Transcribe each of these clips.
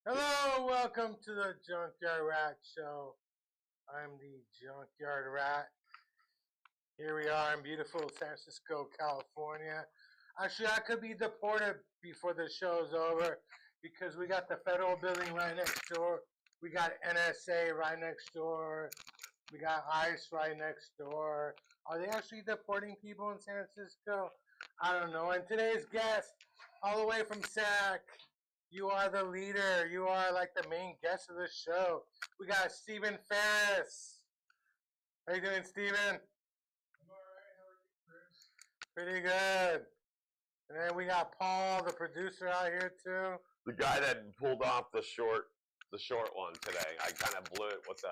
Hello, welcome to the Junkyard Rat Show. I'm the Junkyard Rat. Here we are in beautiful San Francisco, California. Actually, I could be deported before the show's over because we got the federal building right next door. We got NSA right next door. We got ICE right next door. Are they actually deporting people in San Francisco? I don't know. And today's guest, all the way from SAC. You are the leader. You are like the main guest of the show. We got Stephen Ferris. How you doing, Stephen? I'm alright. How are you, Chris? Pretty good. And then we got Paul, the producer, out here too. The guy that pulled off the short one today. I kind of blew it with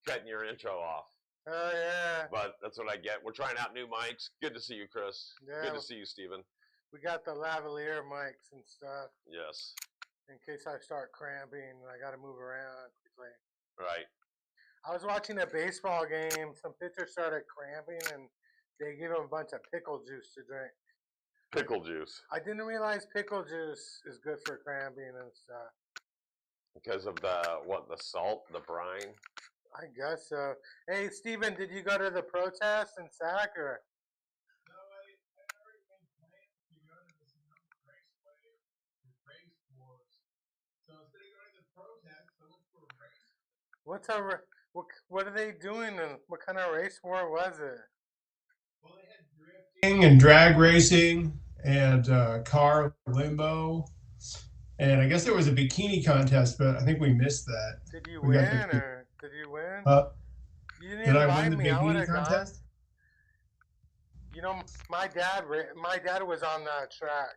cutting your intro off. Oh yeah. But that's what I get. We're trying out new mics. Good to see you, Chris. Yeah. Good to see you, Stephen. We got the lavalier mics and stuff. Yes. In case I start cramping, I got to move around quickly. Right. I was watching a baseball game. Some pitchers started cramping, and they gave them a bunch of pickle juice to drink. Pickle juice. I didn't realize pickle juice is good for cramping and stuff. Because of the salt, the brine? I guess so. Hey, Stephen, did you go to the protest in SAC or? No, I already made plans to go to the Sonoma Raceway with race wars. So instead of going to the protest, I looked for a race. What are they doing and what kind of race war was it? Well, they had drifting and drag racing and car limbo. And I guess there was a bikini contest, but I think we missed that. Did you win or did you win? You didn't did I invite win the me. I bikini would've contest? gone. You know, my dad was on that track.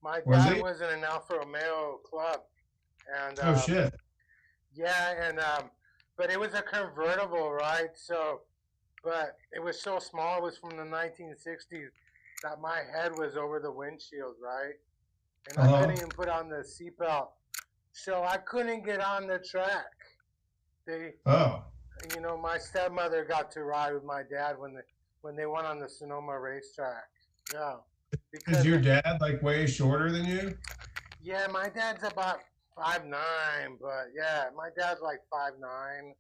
My dad was in an Alfa Romeo club, and Oh shit! yeah, and but it was a convertible, right? So, but it was so small. It was from the 1960s that my head was over the windshield, right? And I couldn't even put on the seatbelt, so I couldn't get on the track. You know, my stepmother got to ride with my dad when they went on the Sonoma racetrack. Yeah. Is your dad like way shorter than you? Yeah, my dad's about 5'9", but yeah, my dad's like 5'9".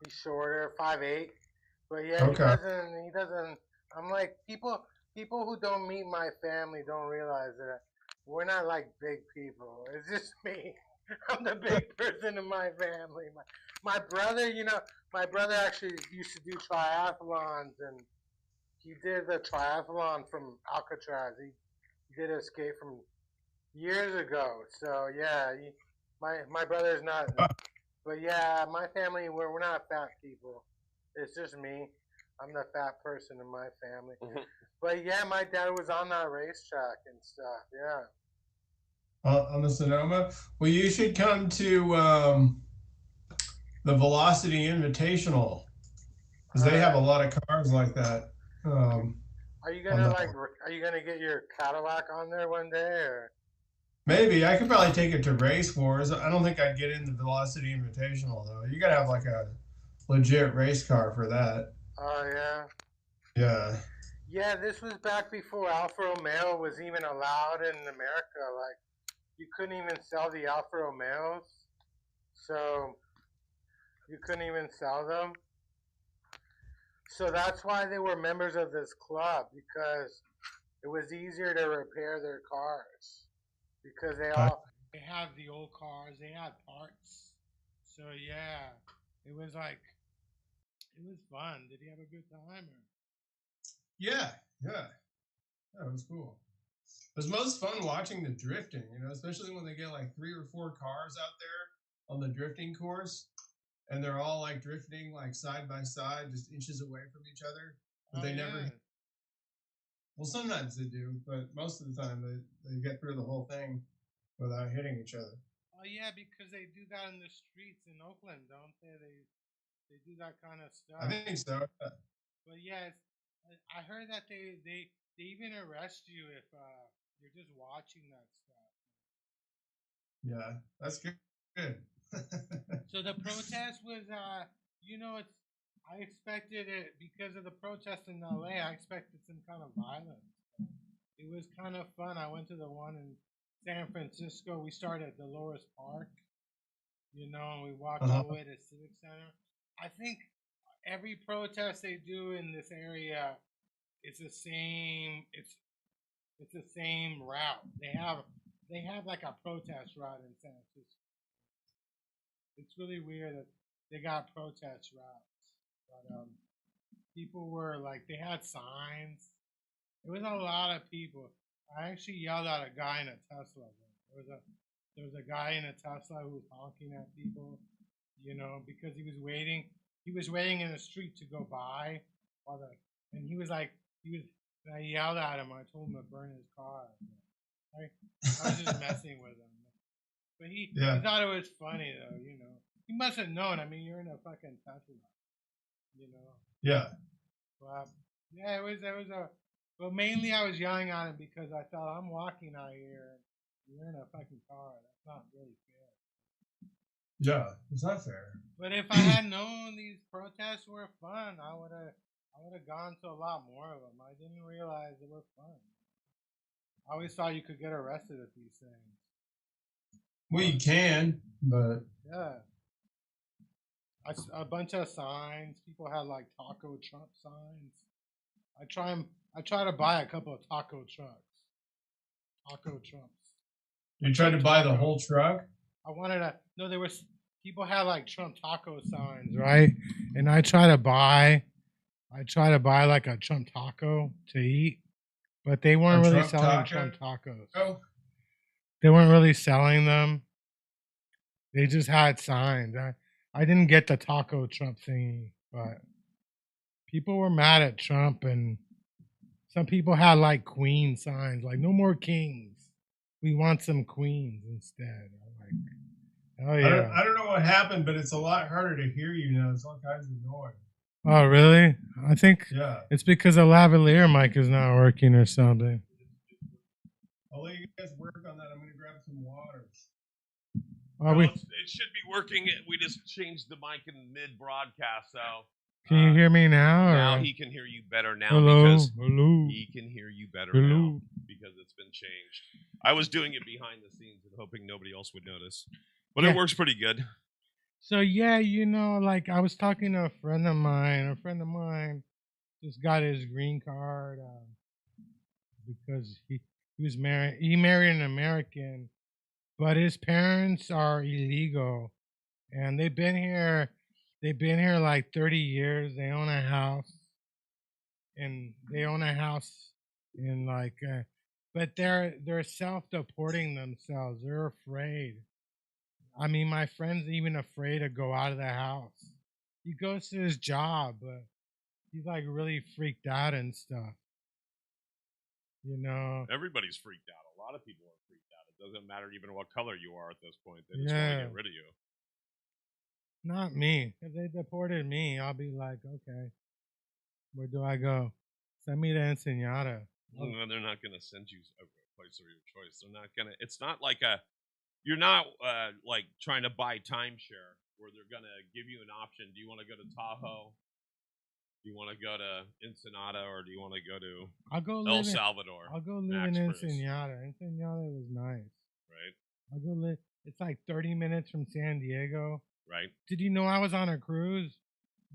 He's shorter, 5'8". But yeah, he doesn't. I'm like people who don't meet my family don't realize that we're not like big people. It's just me. I'm the big person in my family. My brother, my brother actually used to do triathlons, and he did the triathlon from Alcatraz. He did escape from years ago. So yeah, my brother's not. But yeah, my family, we're not fat people. It's just me. I'm the fat person in my family. But yeah, my dad was on that racetrack and stuff. Yeah. On the Sonoma? Well, you should come to the Velocity Invitational because they have a lot of cars like that. Are you gonna get your Cadillac on there one day, or? Maybe I could probably take it to race wars. I don't think I'd get in the Velocity Invitational though. You gotta have like a legit race car for that. Oh yeah. Yeah. Yeah, this was back before Alfa Romeo was even allowed in America. Like, you couldn't even sell the Alfa Romeos, so you couldn't even sell them. So that's why they were members of this club, because it was easier to repair their cars, because they have the old cars, they had parts. So yeah, it was fun. Did you have a good time? Or? Yeah, it was cool. It's most fun watching the drifting, especially when they get like 3 or 4 cars out there on the drifting course, and they're all like drifting like side by side, just inches away from each other, but they never. Well, sometimes they do, but most of the time they get through the whole thing without hitting each other. Oh yeah, because they do that in the streets in Oakland, don't they? They do that kind of stuff. I think so. But yeah, I heard that they even arrest you if you're just watching that stuff. Yeah, that's good. Good. So the protest was, it's. I expected it because of the protest in LA. I expected some kind of violence. It was kind of fun. I went to the one in San Francisco. We started at Dolores Park, and we walked all the way to Civic Center. I think every protest they do in this area, it's the same. It's the same route. They have like a protest route in San Francisco. It's really weird that they got protest routes, but people were like they had signs. It was a lot of people. I actually yelled at a guy in a Tesla. There was a guy in a Tesla who was honking at people, because he was waiting. He was waiting in the street to go by, and he was like, and I yelled at him. I told him to burn his car. I was just messing with him, but he thought it was funny though. He must have known. I mean, you're in a fucking Tesla, Yeah. But yeah, it was a. But mainly, I was yelling at him because I thought I'm walking out here. And you're in a fucking car. That's not really fair. Yeah, it's not fair. But if I had known these protests were fun, I would have gone to a lot more of them. I didn't realize they were fun. I always thought you could get arrested at these things. Well, you can, but yeah, a bunch of signs. People had like Taco Trump signs. I try to buy a couple of taco trucks. Taco Trumps. You tried to buy the whole truck? I wanted to. No, there was people had like Trump taco signs, right? And I try to buy like a Trump taco to eat, but they weren't really selling Trump tacos. Oh. They weren't really selling them. They just had signs. I didn't get the taco Trump thingy, but people were mad at Trump, and some people had like queen signs, like no more kings. We want some queens instead. I'm like, oh yeah. I don't know what happened, but it's a lot harder to hear you now. It's all kinds of noise. Oh really? I think it's because the lavalier mic is not working or something. I'll let you guys work on that. I'm going to grab some water. It should be working. We just changed the mic in mid-broadcast, so. Can you hear me now? Now he can hear you better now because he can hear you better now because it's been changed. I was doing it behind the scenes and hoping nobody else would notice, but it works pretty good. So yeah, like I was talking to a friend of mine. A friend of mine just got his green card because he was married. He married an American, but his parents are illegal, and they've been here. They've been here like 30 years. They own a house, and but they're self-deporting themselves. They're afraid. I mean, my friend's even afraid to go out of the house. He goes to his job, but he's like really freaked out and stuff. Everybody's freaked out. A lot of people are freaked out. It doesn't matter even what color you are at this point. They just want to get rid of you. Not me. If they deported me, I'll be like, okay, where do I go? Send me to Ensenada. Well, they're not going to send you a place of your choice. They're not going to. It's not like you're not like trying to buy timeshare where they're going to give you an option. Do you want to go to Tahoe? Do you want to go to Ensenada, or do you want to go to El Salvador? I'll go live in Ensenada. Ensenada was nice. Right. I'll go live. It's like 30 minutes from San Diego. Right. Did you know I was on a cruise?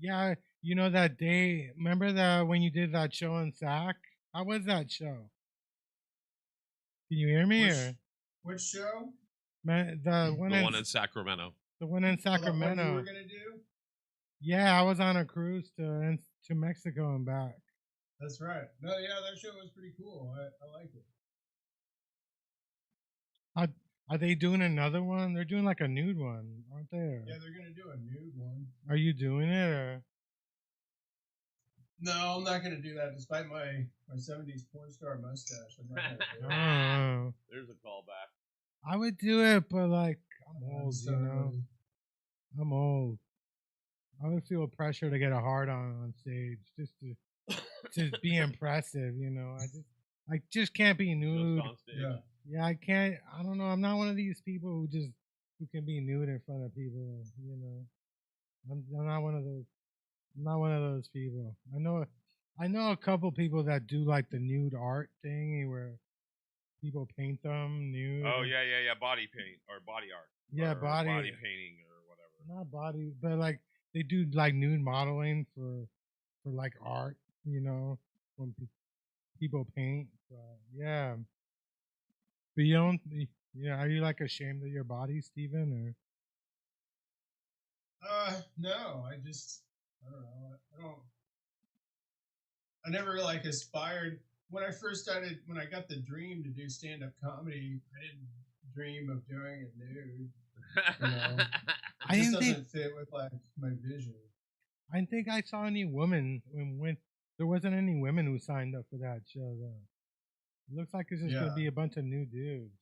Yeah, that day. Remember when you did that show in Sac? How was that show? Can you hear me? Which show? The one in Sacramento. The one in Sacramento. What you were gonna do? Yeah, I was on a cruise to Mexico and back. That's right. No, yeah, that show was pretty cool. I like it. Are, are they doing another one? They're doing like a nude one, aren't they? Yeah, they're gonna do a nude one. Are you doing it? Or? No, I'm not gonna do that. Despite my 70s porn star mustache, I'm not gonna do it. Oh, There's a callback. I would do it, but like I'm old, So, you know. I'm old. I would feel pressure to get a hard on stage just to be impressive, you know. I just can't be nude. Just on stage. Yeah. Yeah, I can't. I don't know. I'm not one of these people who can be nude in front of people. You know, I'm not one of those. I'm not one of those people. I know a couple people that do like the nude art thing where people paint them nude. Oh yeah. Body paint or body art. Yeah, or body painting or whatever. Not body, but like they do like nude modeling for like art. You know, when people paint. Yeah, but you don't. Yeah, are you like ashamed of your body, Steven? No. I don't know. I never like aspired when I first started. When I got the dream to do stand-up comedy, I didn't dream of doing it nude. You know, it just doesn't fit with like my vision. I didn't think I saw any women when there wasn't any women who signed up for that show. Though it looks like it's just gonna be a bunch of new dudes.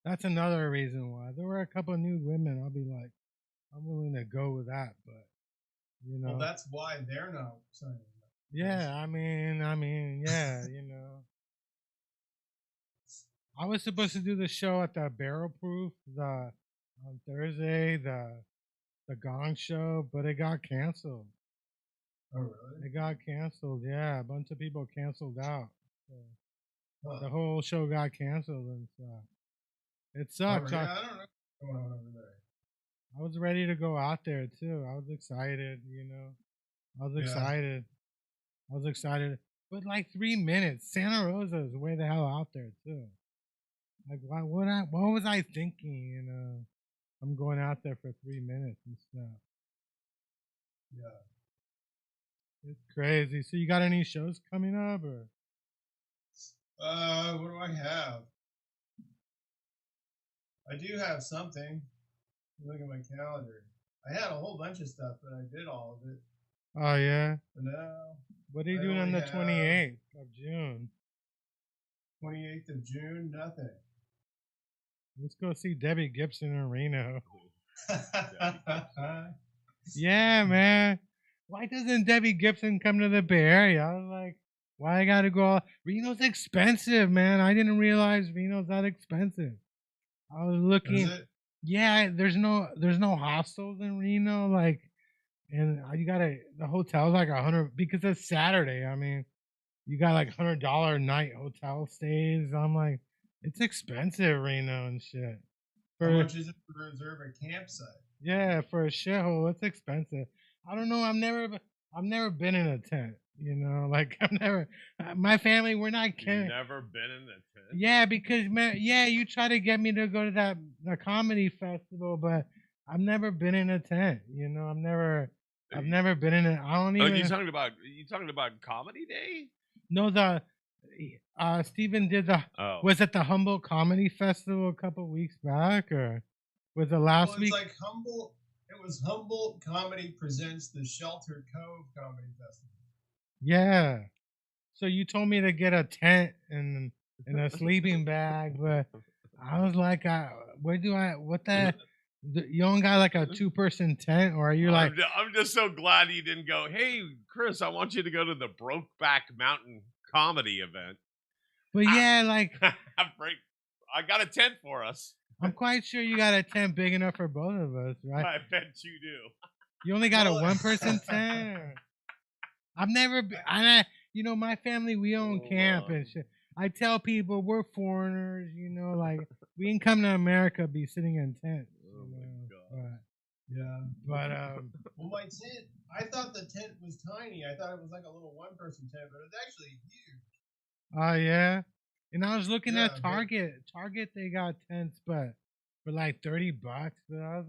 That's another reason why there were a couple of nude women. I'll be like, I'm willing to go with that, but you know, well, that's why they're not signing up. Yeah, I mean, yeah, you know. I was supposed to do the show at the Barrel Proof on Thursday, the Gong Show, but it got canceled. Oh really? It got canceled. Yeah, a bunch of people canceled out. So the whole show got canceled and stuff. It sucks. Oh, yeah, I don't know what's going on over there. I was ready to go out there too. I was excited, you know. I was excited. But like 3 minutes, Santa Rosa is way the hell out there too. Like what was I thinking? You know, I'm going out there for 3 minutes and stuff. Yeah, it's crazy. So you got any shows coming up or? What do I have? I do have something. Look at my calendar. I had a whole bunch of stuff, but I did all of it. Oh yeah. But now. What are you doing on the 28th of June? 28th of June, nothing. Let's go see Debbie Gibson in Reno. Yeah, man. Why doesn't Debbie Gibson come to the Bay Area? I was like, why I gotta go? Reno's expensive, man. I didn't realize Reno's that expensive. I was looking. Is it? Yeah, there's no hostels in Reno, like, and the hotel's like 100 because it's Saturday. I mean, you got like $100 a night hotel stays. I'm like, it's expensive, Reno and shit. How much is it to reserve a campsite? Yeah, for a shithole, it's expensive. I don't know. I've never been in a tent. You know, like I've never. My family, we're not. You've never been in a tent? Yeah, because man, yeah, you try to get me to go to the comedy festival, but I've never been in a tent. You know, I've never been in it. I don't even. You talking about Comedy Day? No, Steven did was it the Humboldt Comedy Festival a couple weeks back, or was it last week? Like Humboldt. It was Humboldt Comedy Presents the Shelter Cove Comedy Festival. Yeah. So you told me to get a tent and a sleeping bag, but I was like, what the? You don't got like a 2-person tent, or are you like? I'm just so glad you didn't go. Hey, Chris, I want you to go to the Brokeback Mountain comedy event. But yeah, like I got a tent for us. I'm quite sure you got a tent big enough for both of us, right? I bet you do. You only got a 1-person tent. I've never been. You know, my family, we own camp and shit. I tell people we're foreigners. You know, like we can come to America, be sitting in tents. Oh my god. Well, my tent. I thought the tent was tiny. I thought it was like a little 1-person tent, but it's actually huge. Oh yeah. And I was looking at Target. Target, they got tents, but for like $30. But I was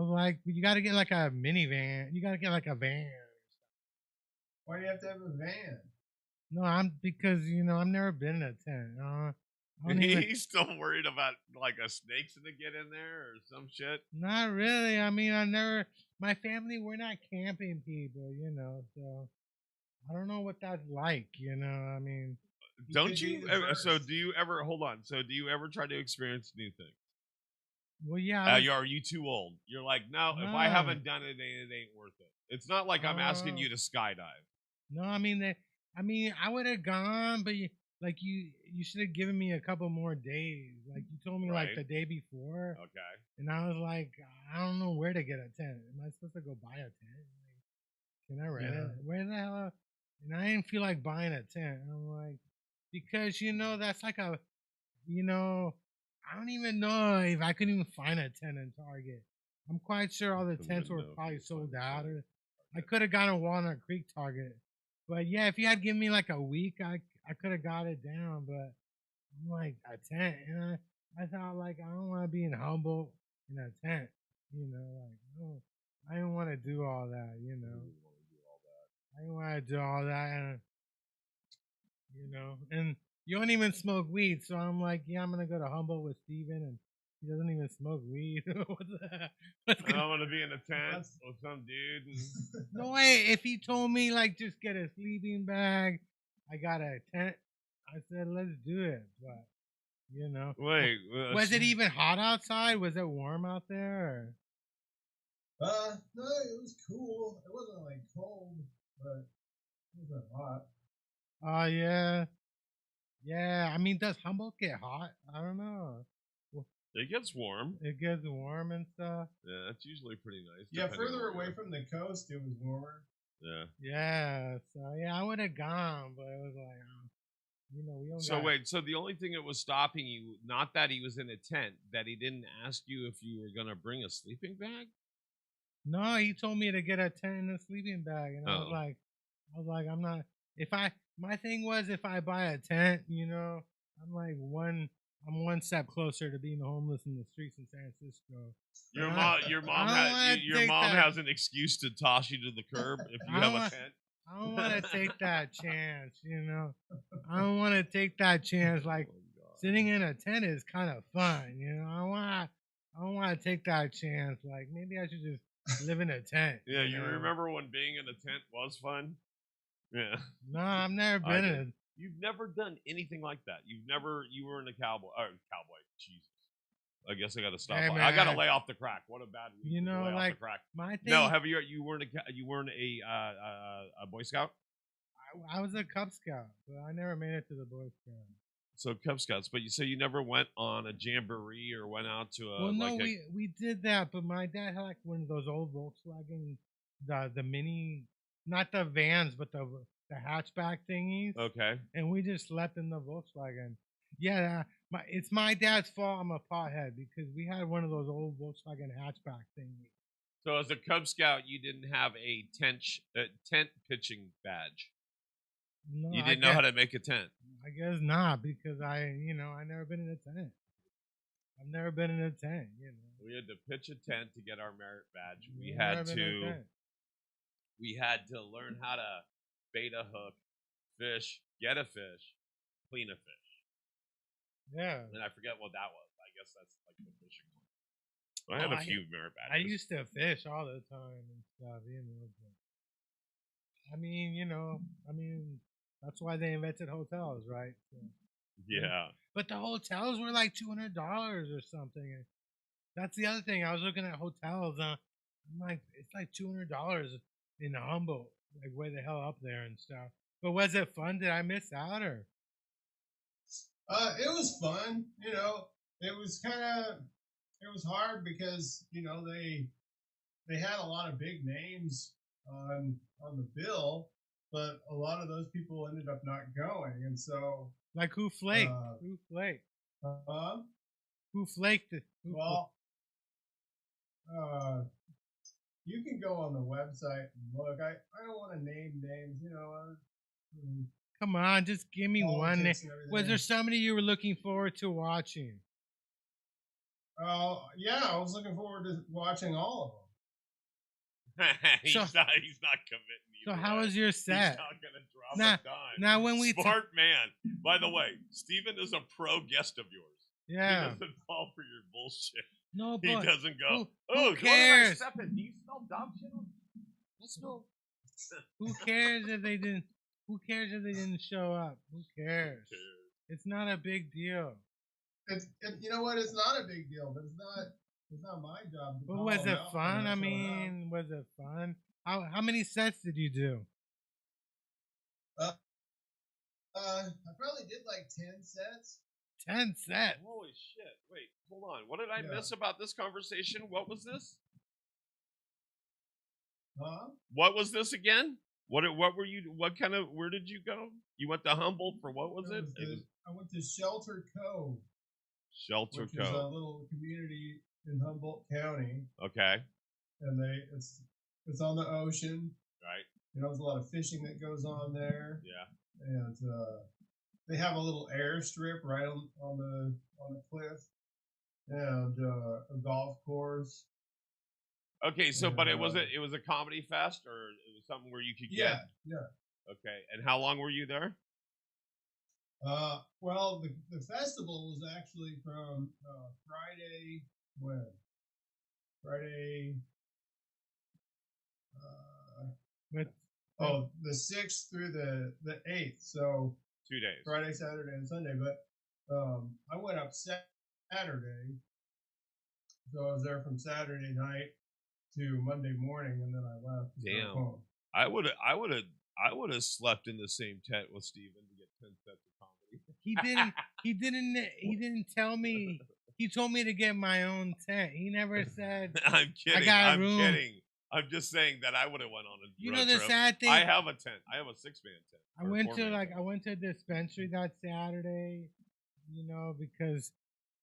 like, you got to get like a minivan. You got to get like a van. Why do you have to have a van? No, because you know I've never been in a tent. He's still worried about like a snake's gonna get in there or some shit. Not really. I mean, my family, we're not camping people, so I don't know what that's like, I mean. Don't you ever, so do you ever, hold on, so do you ever try to experience new things? Well, yeah. Are you too old? You're like, no, if I haven't done it, it ain't worth it. It's not like I'm asking you to skydive. No, I mean, I would have gone, but you should have given me a couple more days. Like you told me like the day before. Okay. And I was like, I don't know where to get a tent. Am I supposed to go buy a tent? Can I rent it? Where the hell? And I didn't feel like buying a tent. I'm like, because that's like I don't even know if I could even find a tent in Target. I'm quite sure all the tents were probably sold out. Or I could have gone to Walnut Creek Target. But yeah, if you had given me like a week, I could have got it down. But I'm like, a tent. And I thought, like, I don't want to be in Humboldt in a tent. I didn't want to do all that, I didn't want to do all that. And you don't even smoke weed. So I'm like, yeah, I'm going to go to Humboldt with Steven, and he doesn't even smoke weed. I don't want to be in a tent with some dude. No way. If he told me, like, just get a sleeping bag, I got a tent, I said, let's do it. But, Wait. Was it even hot outside? Was it warm out there? No, it was cool. It wasn't, like, cold, but it wasn't hot. Oh, yeah. Yeah, I mean, does Humboldt get hot? I don't know. It gets warm. It gets warm and stuff. Yeah, that's usually pretty nice. Yeah, further away from the coast, it was warmer. Yeah. Yeah, so yeah, I would have gone, but it was like, we don't. So wait, so the only thing that was stopping you, not that he was in a tent, that he didn't ask you if you were gonna bring a sleeping bag? No, he told me to get a tent and a sleeping bag, and I was like, I'm not. My thing was, if I buy a tent, I'm like one step closer to being homeless in the streets in San Francisco. Your mom has an excuse to toss you to the curb if you have a tent. I don't want to take that chance, I don't want to take that chance. Like sitting in a tent is kind of fun, I don't want to take that chance. Like maybe I should just live in a tent. Yeah, you remember when being in a tent was fun? Yeah. No, I've never been in it. You've never done anything like that. You were in a cowboy. Jesus. I guess I got to stop. Hey, I got to lay off the crack. What a bad week. Lay off the crack. My thing. No, you weren't a Boy Scout? I was a Cub Scout, but I never made it to the Boy Scout. So Cub Scouts, but you never went on a jamboree or went out to a. Well, no, we did that, but my dad had like one of those old Volkswagen, the mini, not the vans, but the hatchback thingies. Okay. And we just slept in the Volkswagen. Yeah, it's my dad's fault I'm a pothead because we had one of those old Volkswagen hatchback thingies. So as a Cub Scout, you didn't have a tent pitching badge. No, you didn't know how to make a tent. I guess not, because I never been in a tent. I've never been in a tent. We had to pitch a tent to get our merit badge. We had to learn how to bait a hook, fish, get a fish, clean a fish. Yeah. And I forget what that was. I guess that's like the fishing one. I had a few merit badges. I used to fish all the time and stuff, but I mean, that's why they invented hotels, right? So, yeah. But the hotels were like $200 or something. That's the other thing. I was looking at hotels. I'm like, it's like $200 in Humboldt, like way the hell up there and stuff. But was it fun? Did I miss out or? It was fun. It was it was hard because they had a lot of big names on the bill, but a lot of those people ended up not going, and so like who flaked? Who flaked? Who flaked? You can go on the website and look. I don't want to name names, Come on, just give me one name. Was there somebody you were looking forward to watching? Yeah, I was looking forward to watching all he's not committing. So how was your set? He's not gonna drop a dime. Now when we smart man. By the way, Steven is a pro guest of yours. Yeah. He doesn't fall for your bullshit. No, he doesn't go. Who cares? Do you smell dog shit? Let's go. Who cares if they didn't? Who cares if they didn't show up? Who cares? It's not a big deal. You know what? It's not a big deal, but it's not my job. But was it fun? I mean, was it fun? How many sets did you do? I probably did like 10 sets. 10 sets. Holy shit! Wait, hold on. What did I miss about this conversation? What was this? Huh? What was this again? What were you? What kind of? Where did you go? You went to Humboldt for what was it? I went to Shelter Cove. Shelter which Cove. Is a little community in Humboldt County. Okay. And it's on the ocean. Right. You know, there's a lot of fishing that goes on there. Yeah. And they have a little airstrip right on the cliff, and a golf course. Okay, so but it was a comedy fest, or it was something where you could get. Yeah. Okay, and how long were you there? Well, the festival was actually from Friday. When? Friday. The 6th through the 8th. So 2 days. Friday, Saturday, and Sunday. But I went up Saturday, so I was there from Saturday night to Monday morning, and then I left. Damn. Home. I would have slept in the same tent with Steven to get 10 sets of comedy. He didn't tell me. He told me to get my own tent. He never said. I'm kidding. I got a room. Kidding. I'm just saying that I would have went on a You road know the trip. sad thing. I have a tent. I have a 6-man tent. I went to a dispensary that Saturday, you know, because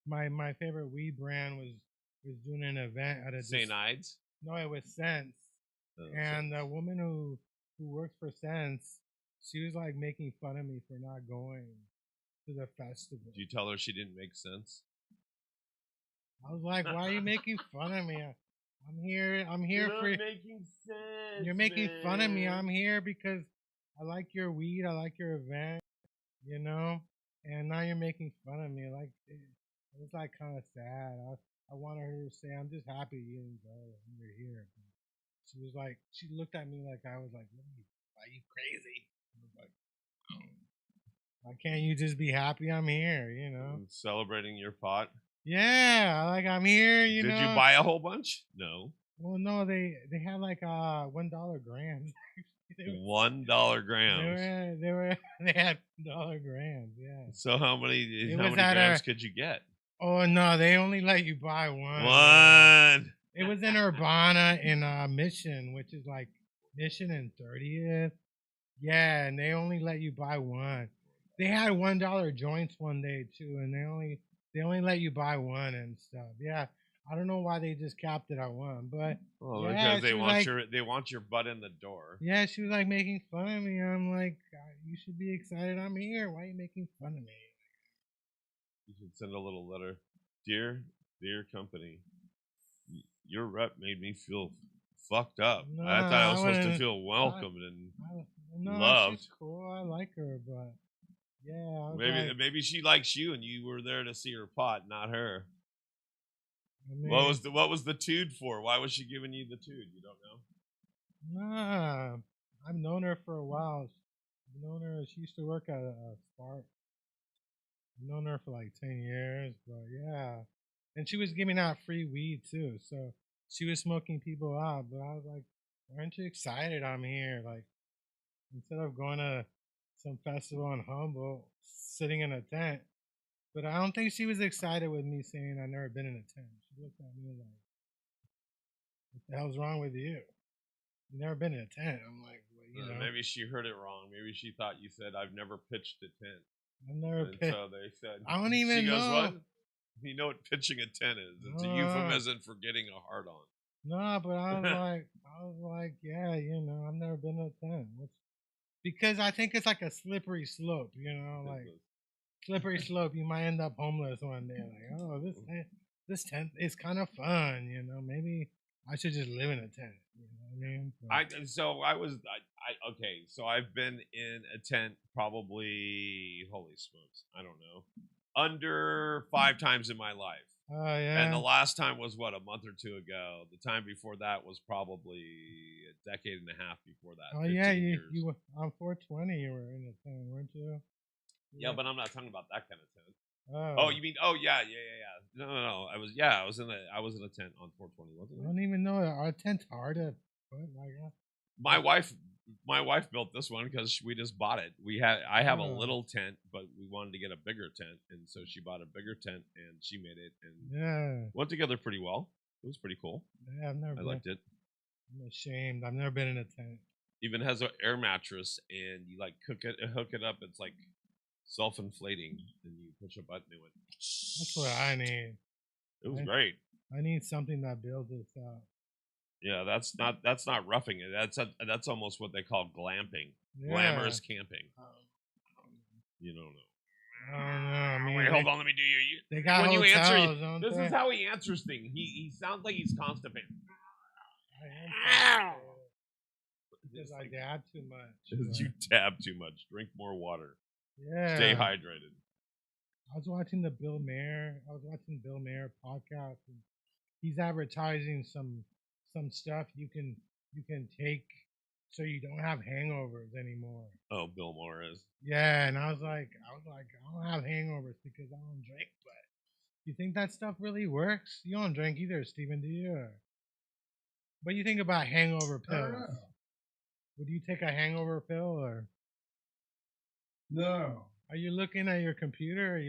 my favorite weed brand was doing an event at a St. Ides. No, it was Sense, and the woman who works for Sense, she was like making fun of me for not going to the festival. Did you tell her she didn't make sense? I was like, "Why are you making fun of me? I'm here for You're making sense. You're making fun of me. I'm here because I like your weed. I like your event, you know. And now you're making fun of me. Like it was like kind of sad. I wanted her to say, I'm just happy you didn't go and you're here. But she was like, she looked at me like I was like, why are you crazy? I was like, why can't you just be happy I'm here, you know? Celebrating your pot. Yeah, like I'm here, you know. Did you buy a whole bunch? No. Well, no, they had like $1 grams. $1 grams. They had $1 grams. Yeah. So how many grams could you get? Oh no, they only let you buy one. One. It was in Urbana in Mission, which is like Mission and 30th. Yeah, and they only let you buy one. They had $1 joints one day too, and they only let you buy one and stuff. Yeah. I don't know why they just capped it at one, but because they want your butt in the door. Yeah, she was like making fun of me. I'm like, you should be excited I'm here. Why are you making fun of me? You should send a little letter. Dear company, your rep made me feel fucked up. No, I thought I was supposed to feel welcomed and loved. She's cool. I like her, but yeah. Maybe she likes you and you were there to see her pot, not her. I mean, what was the tude for? Why was she giving you the tude? You don't know? Nah, I've known her for a while. I've known her. She used to work at a Spark. I've known her for like 10 years, but yeah. And she was giving out free weed too, so she was smoking people out. But I was like, aren't you excited I'm here? Like, instead of going to some festival in Humboldt, sitting in a tent. But I don't think she was excited with me saying I've never been in a tent. She looked at me like, what the hell's wrong with you? You've never been in a tent. I'm like, well, you know. Maybe she heard it wrong. Maybe she thought you said, I've never pitched a tent. I've never pitched. So they said, I don't even know. What? You know what pitching a tent is? It's a euphemism for getting a hard on. No, but I was like, yeah, you know, I've never been in a tent. Because I think it's like a slippery slope, you know, like slippery slope. You might end up homeless one day. Like, oh, this tent is kind of fun, you know. Maybe I should just live in a tent. You know what I mean? Okay, so I've been in a tent probably, holy smokes, I don't know, under 5 times in my life. Oh And the yeah. last time was what, a month or two ago. The time before that was probably a decade and a half before that. Oh 15 yeah, years. you were on 420. You were in the tent, weren't you? Yeah, but I'm not talking about that kind of tent. Oh, Oh, you mean? Oh, yeah. No. I was in a tent on 420, I wasn't it? don't even know. Our tent's hard to put like that. My wife built this one because we just bought it. I have a little tent, but we wanted to get a bigger tent, and so she bought a bigger tent, and she made it, and went together pretty well. It was pretty cool. Yeah, I liked it. I'm ashamed. I've never been in a tent. Even has an air mattress, and you like hook it up. It's like self-inflating, and you push a button, it went. That's what I need. It was great. I need something that builds this up. Yeah, that's not roughing it. That's almost what they call glamping. Yeah. Glamorous camping. You don't know. I don't know. I mean, wait, hold on. Let me do you. They got when hotels, you answer, don't this they? is how he answers things. He sounds like he's constipated. Because I dab too much. Because you dab too much. Drink more water. Yeah. Stay hydrated. I was watching Bill Maher podcast, and he's advertising some stuff you can take so you don't have hangovers anymore. Oh, Bill Maher is. Yeah, and I was like, I don't have hangovers because I don't drink. But you think that stuff really works? You don't drink either, Steven, do you? What do you think about hangover pills? Would you take a hangover pill or? No. Are you looking at your computer? Or are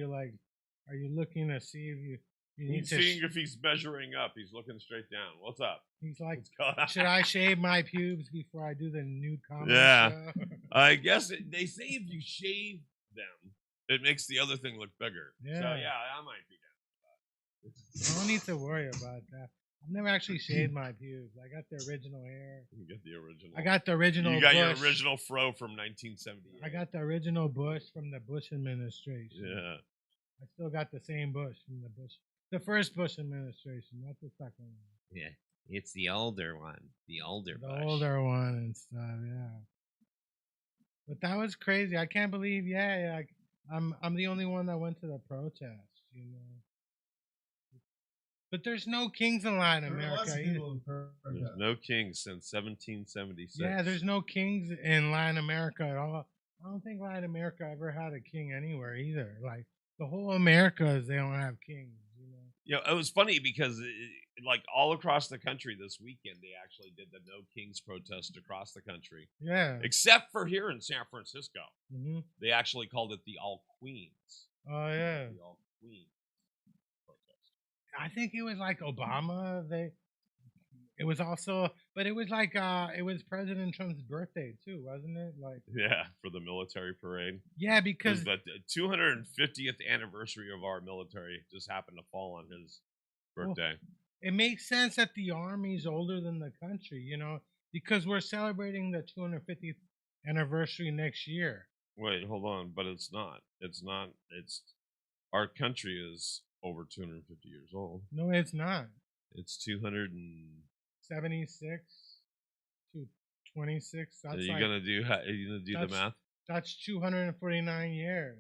you looking to see if you need he's to? Seeing if he's measuring up. He's looking straight down. What's up? He's like, should I shave my pubes before I do the nude comedy Yeah. show? I guess they say if you shave them, it makes the other thing look bigger. Yeah. So yeah, I might be down for that. I don't need to worry about that. I've never actually shaved my pubes. I got the original hair. You get the original. I got the original. You got Bush. your original fro from 1978. I got the original Bush from the Bush administration. Yeah. I still got the same Bush from the first Bush administration, not the second one. Yeah, it's the older one, the older Bush. Older one and stuff. Yeah. But that was crazy. I can't believe. Yeah. I'm the only one that went to the protest. You know. But there's no kings in Latin America. There's no kings since 1776. Yeah, there's no kings in Latin America at all. I don't think Latin America ever had a king anywhere either. Like the whole Americas, they don't have kings. You know. Yeah, it was funny because like all across the country this weekend, they actually did the No Kings protest across the country. Yeah. Except for here in San Francisco, they actually called it the All Queens. Oh yeah. The All Queens. I think it was like Obama. It was also, but it was like it was President Trump's birthday too, wasn't it? Like yeah, for the military parade. Yeah, because the 250th anniversary of our military just happened to fall on his birthday. Well, it makes sense that the Army's older than the country, you know, because we're celebrating the 250th anniversary next year. Wait, hold on, but it's not. It's not. It's our country is over 250 years old. No, it's not. It's 276 to 26. That's are you gonna do the math? That's 249 years.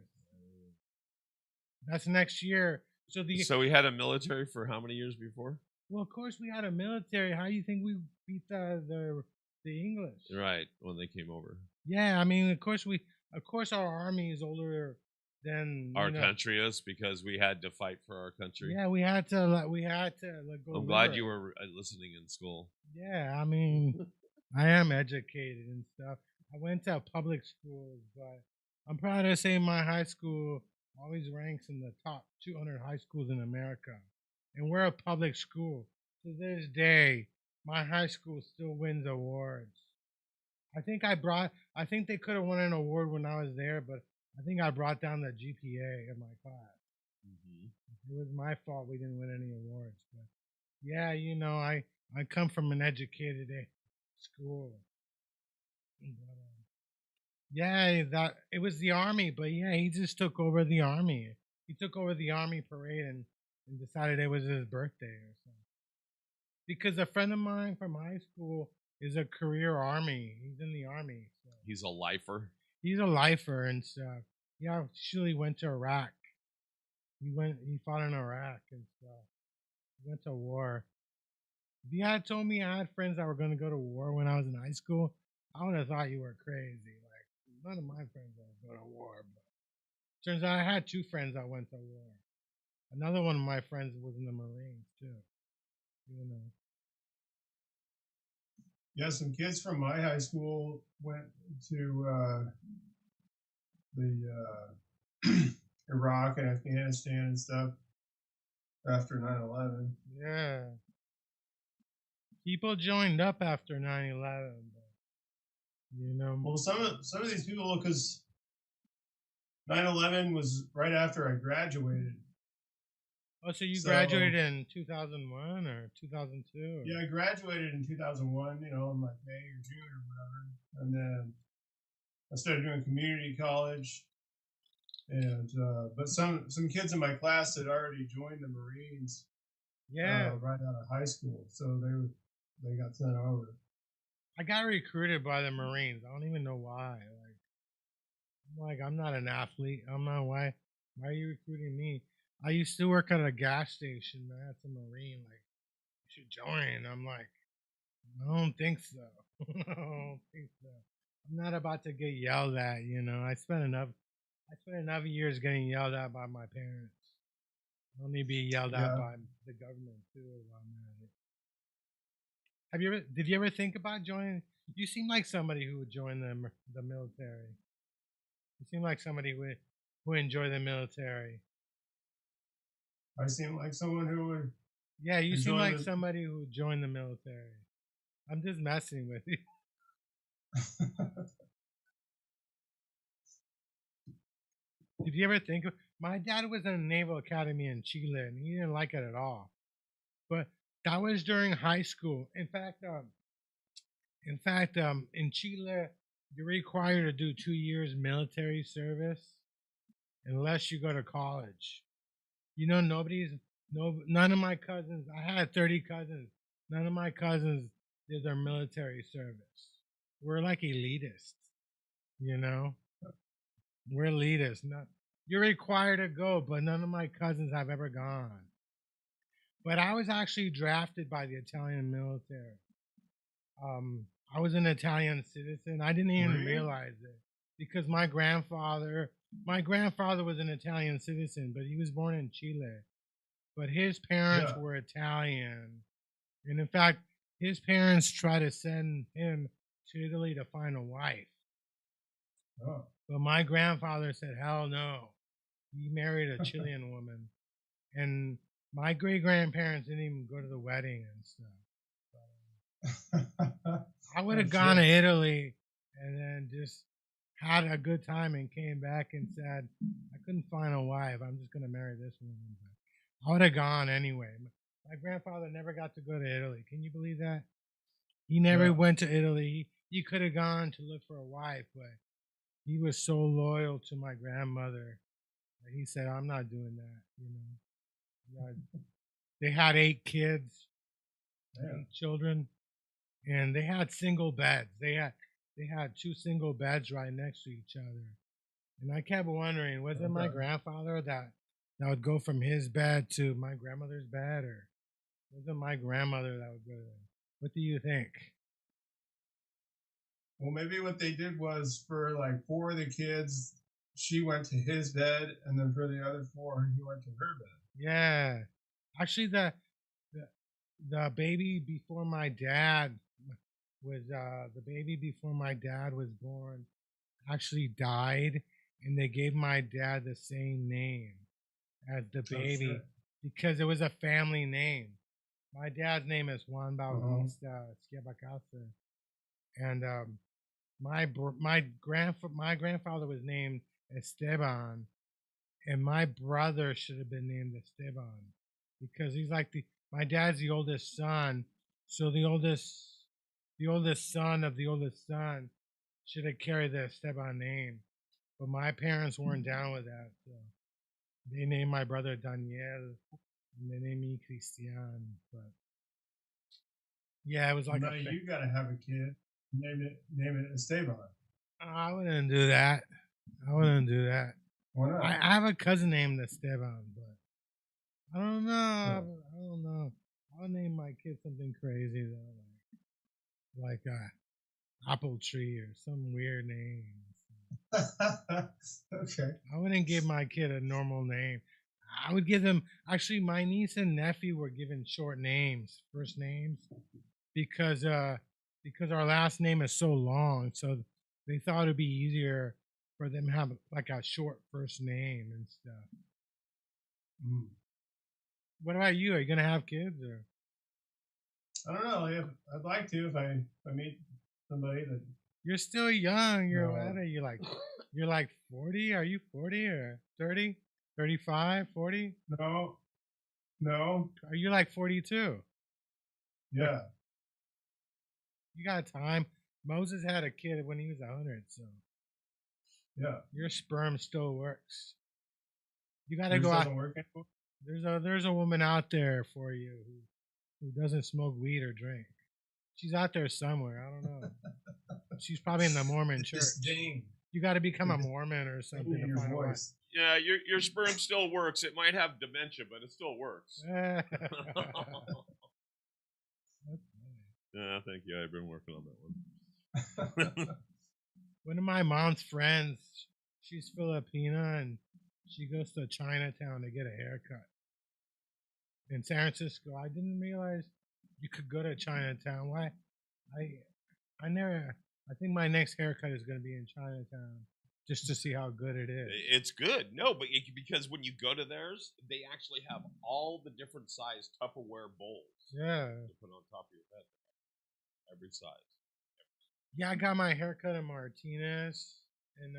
That's next year. So we had a military for how many years before? Well, of course we had a military. How do you think we beat the English? Right, when they came over. Yeah, I mean, of course our army is older than our country is because we had to fight for our country. Yeah, we had to go. I'm glad you were listening in school. Yeah, I mean, I am educated and stuff. I went to public schools, but I'm proud to say my high school always ranks in the top 200 high schools in America, and we're a public school. To this day, my high school still wins awards. I think they could have won an award when I was there, but I think I brought down the GPA of my class. It was my fault we didn't win any awards. But yeah, you know, I come from an educated school. Yeah, that it was the Army, but yeah, he just took over the Army. He took over the Army parade and decided it was his birthday or something. Because a friend of mine from high school is a career army. He's in the army. So. He's a lifer. He's a lifer and stuff. He actually went to Iraq. He fought in Iraq and stuff. He went to war. If you had told me I had friends that were going to go to war when I was in high school, I would have thought you were crazy. Like, none of my friends would go to war. But turns out I had 2 friends that went to war. Another one of my friends was in the Marines, too. You know. Yeah, some kids from my high school went to the Iraq and Afghanistan and stuff after 9/11. Yeah. People joined up after 9/11, but, you know. Well, some of these people, because 9/11 was right after I graduated. Oh, so you graduated in 2001 or 2002? Or? Yeah, I graduated in 2001, in like May or June or whatever. And then I started doing community college. And but some kids in my class had already joined the Marines. Yeah. Right out of high school, so they got sent over. I got recruited by the Marines. I don't even know why. I'm not an athlete. I'm not why. Why are you recruiting me? I used to work at a gas station. That's a Marine. Like, you should join. I'm like, I don't think so. I don't think so. I'm not about to get yelled at. I spent enough years getting yelled at by my parents. I don't need to be yelled at by the government too. Did you ever think about joining? You seem like somebody who would join the military. You seem like somebody who enjoy the military. I seem like someone who would. Yeah, you seem like somebody who would join the military. I'm just messing with you. Did you ever think my dad was in a naval academy in Chile and he didn't like it at all. But that was during high school. In fact, in Chile, you're required to do 2 years military service unless you go to college. None of my cousins, I had 30 cousins. None of my cousins did their military service. We're like elitists, We're elitists. You're required to go, but none of my cousins have ever gone. But I was actually drafted by the Italian military. I was an Italian citizen. I didn't even realize it because my grandfather was an Italian citizen, but he was born in Chile. But his parents were Italian. And in fact, his parents tried to send him to Italy to find a wife. Oh. But my grandfather said, hell no. He married a Chilean woman. And my great-grandparents didn't even go to the wedding and stuff. I would have gone to Italy and then just had a good time and came back and said, I couldn't find a wife. I'm just going to marry this woman. But I would have gone anyway. My grandfather never got to go to Italy. Can you believe that? He never went to Italy. He could have gone to look for a wife, but he was so loyal to my grandmother that he said, I'm not doing that, They had 8 kids, 8 children, and they had single beds. They had 2 single beds right next to each other. And I kept wondering, was it my grandfather that would go from his bed to my grandmother's bed, or was it my grandmother that would go there? What do you think? Well, maybe what they did was for like 4 of the kids, she went to his bed, and then for the other 4, he went to her bed. Yeah, actually, the baby before my dad was born actually died, and they gave my dad the same name as the baby because it was a family name. My dad's name is Juan Bautista Schiabacasa, and my grandfather was named Esteban, and my brother should have been named Esteban because he's like my dad's the oldest son, so the oldest son of the oldest son should have carried the Esteban name, but my parents weren't down with that, so they named my brother Daniel, and they named me Christian. But Yeah, it was like No, you gotta have a kid. Name it Esteban. I wouldn't do that. I wouldn't do that. Why not? I have a cousin named Esteban, but I don't know. Oh. I don't know. I'll name my kid something crazy though, like apple tree or some weird name. Okay. I wouldn't give my kid a normal name. I would give them. Actually, my niece and nephew were given short names, first names, because our last name is so long. So they thought it'd be easier for them to have like a short first name and stuff. Mm. What about you? Are you gonna have kids or? I don't know. I'd like to if I meet somebody that. You're still young. You're No. what are you like? You're like 40? Are you 40 or 30? 35? 40? No. Are you like 42? Yeah. You got time. Moses had a kid when he was 100, so Yeah. your sperm still works. You got to Yours go out. doesn't work anymore? There's a woman out there for you who doesn't smoke weed or drink. She's out there somewhere. I don't know. She's probably in the Mormon church. Disdain. You got to become a Mormon or something In to your find out. voice. Yeah, your sperm still works. It might have dementia, but it still works. That's Yeah, thank you. I've been working on that one. one of my mom's friends, she's Filipina and she goes to Chinatown to get a haircut. In San Francisco, I didn't realize you could go to Chinatown. Why? I think my next haircut is going to be in Chinatown just to see how good it is. It's good. No, but because when you go to theirs, they actually have all the different size Tupperware bowls. Yeah. To put on top of your head. Every size. Yeah, I got my haircut in Martinez, and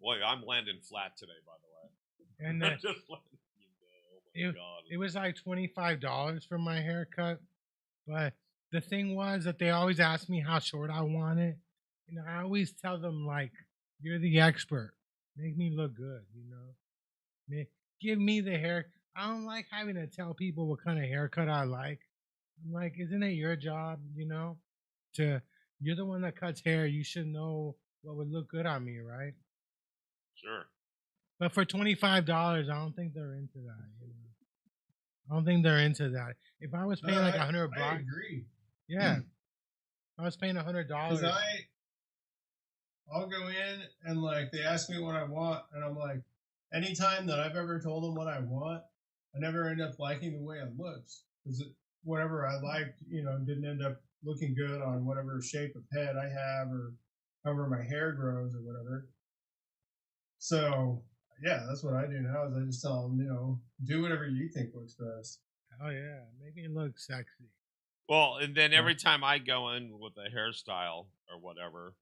Boy, I'm landing flat today, by the way. and Just letting you know. Oh my God. it was like $25 for my haircut, but the thing was that they always ask me how short I want it, and I always tell them like, "You're the expert. Make me look good, you know. Give me the hair. I don't like having to tell people what kind of haircut I like. I'm like, isn't it your job, you know? You're the one that cuts hair. You should know what would look good on me, right? Sure. But for $25, I don't think they're into that. You know? I don't think they're into that. If I was paying like $100, I agree. yeah. If I was paying $100. Because I'll go in and like they ask me what I want, and I'm like, anytime that I've ever told them what I want, I never end up liking the way it looks because whatever I liked, you know, didn't end up looking good on whatever shape of head I have or however my hair grows or whatever. So yeah, that's what I do now. Is I just tell them, you know, do whatever you think looks best. Oh yeah, make me look sexy. Well, and then every time I go in with a hairstyle or whatever,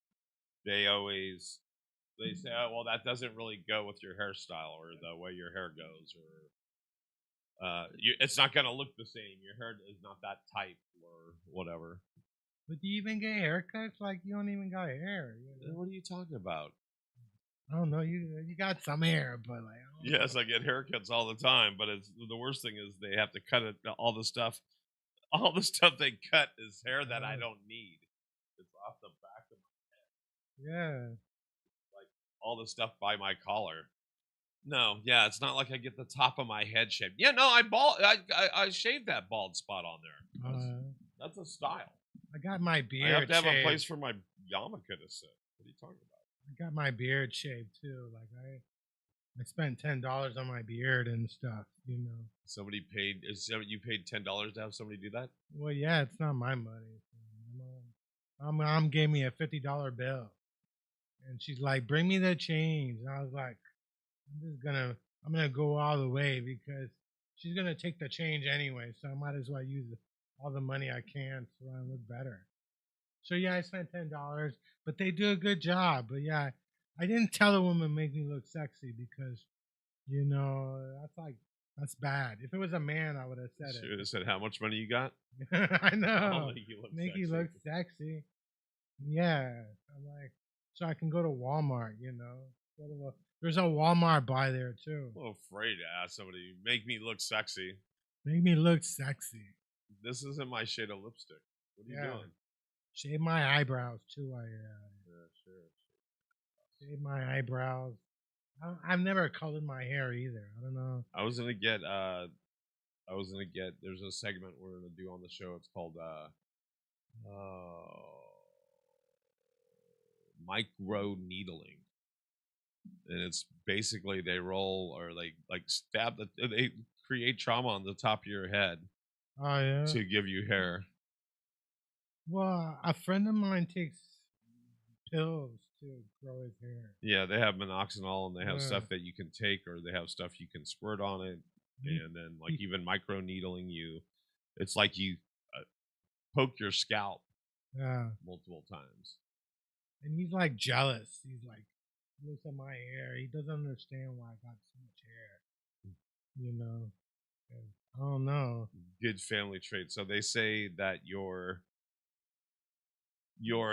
they say, oh, well, that doesn't really go with your hairstyle or the way your hair goes, or it's not going to look the same. Your hair is not that type or whatever. But do you even get haircuts? Like you don't even got hair. You know? What are you talking about? I don't know. You got some hair, but like Yes, I get haircuts all the time, but it's the worst thing is they have to cut it. All the stuff they cut is hair that I don't need. It's off the back of my head. Yeah. Like all the stuff by my collar. No, yeah, it's not like I get the top of my head shaved. Yeah, no, I shaved that bald spot on there. That's a style. I got my beard. I have to have shaved. a place for my yarmulke to sit. What are you talking about? I got my beard shaved too. Like I spent $10 on my beard and stuff. You know. Somebody paid. You paid $10 to have somebody do that? Well, yeah, it's not my money. My mom gave me a $50 bill, and she's like, "Bring me the change." And I was like, I'm gonna go all the way because she's gonna take the change anyway. So I might as well use all the money I can so I look better. So yeah, I spent $10, but they do a good job. But yeah, I didn't tell the woman make me look sexy because, you know, that's bad. If it was a man, I would have said Should have said how much money you got. I know. Make you look sexy. Yeah, I'm like, so I can go to Walmart. You know, there's a Walmart by there too. I'm afraid to ask somebody make me look sexy. Make me look sexy. This isn't my shade of lipstick. What are you doing? Shave my eyebrows too. Yeah, sure. Shave my eyebrows. I've never colored my hair either. I don't know. I was gonna get. There's a segment we're gonna do on the show. It's called micro needling, and it's basically they roll or like stab they create trauma on the top of your head. Oh yeah. To give you hair. Well, a friend of mine takes pills to grow his hair. Yeah, they have minoxidil and they have stuff that you can take, or they have stuff you can squirt on it, and then like even micro needling you. It's like you poke your scalp multiple times. And he's like jealous. He's like, he looks at my hair. He doesn't understand why I got so much hair. You know, I don't know. Good family trait. So they say that your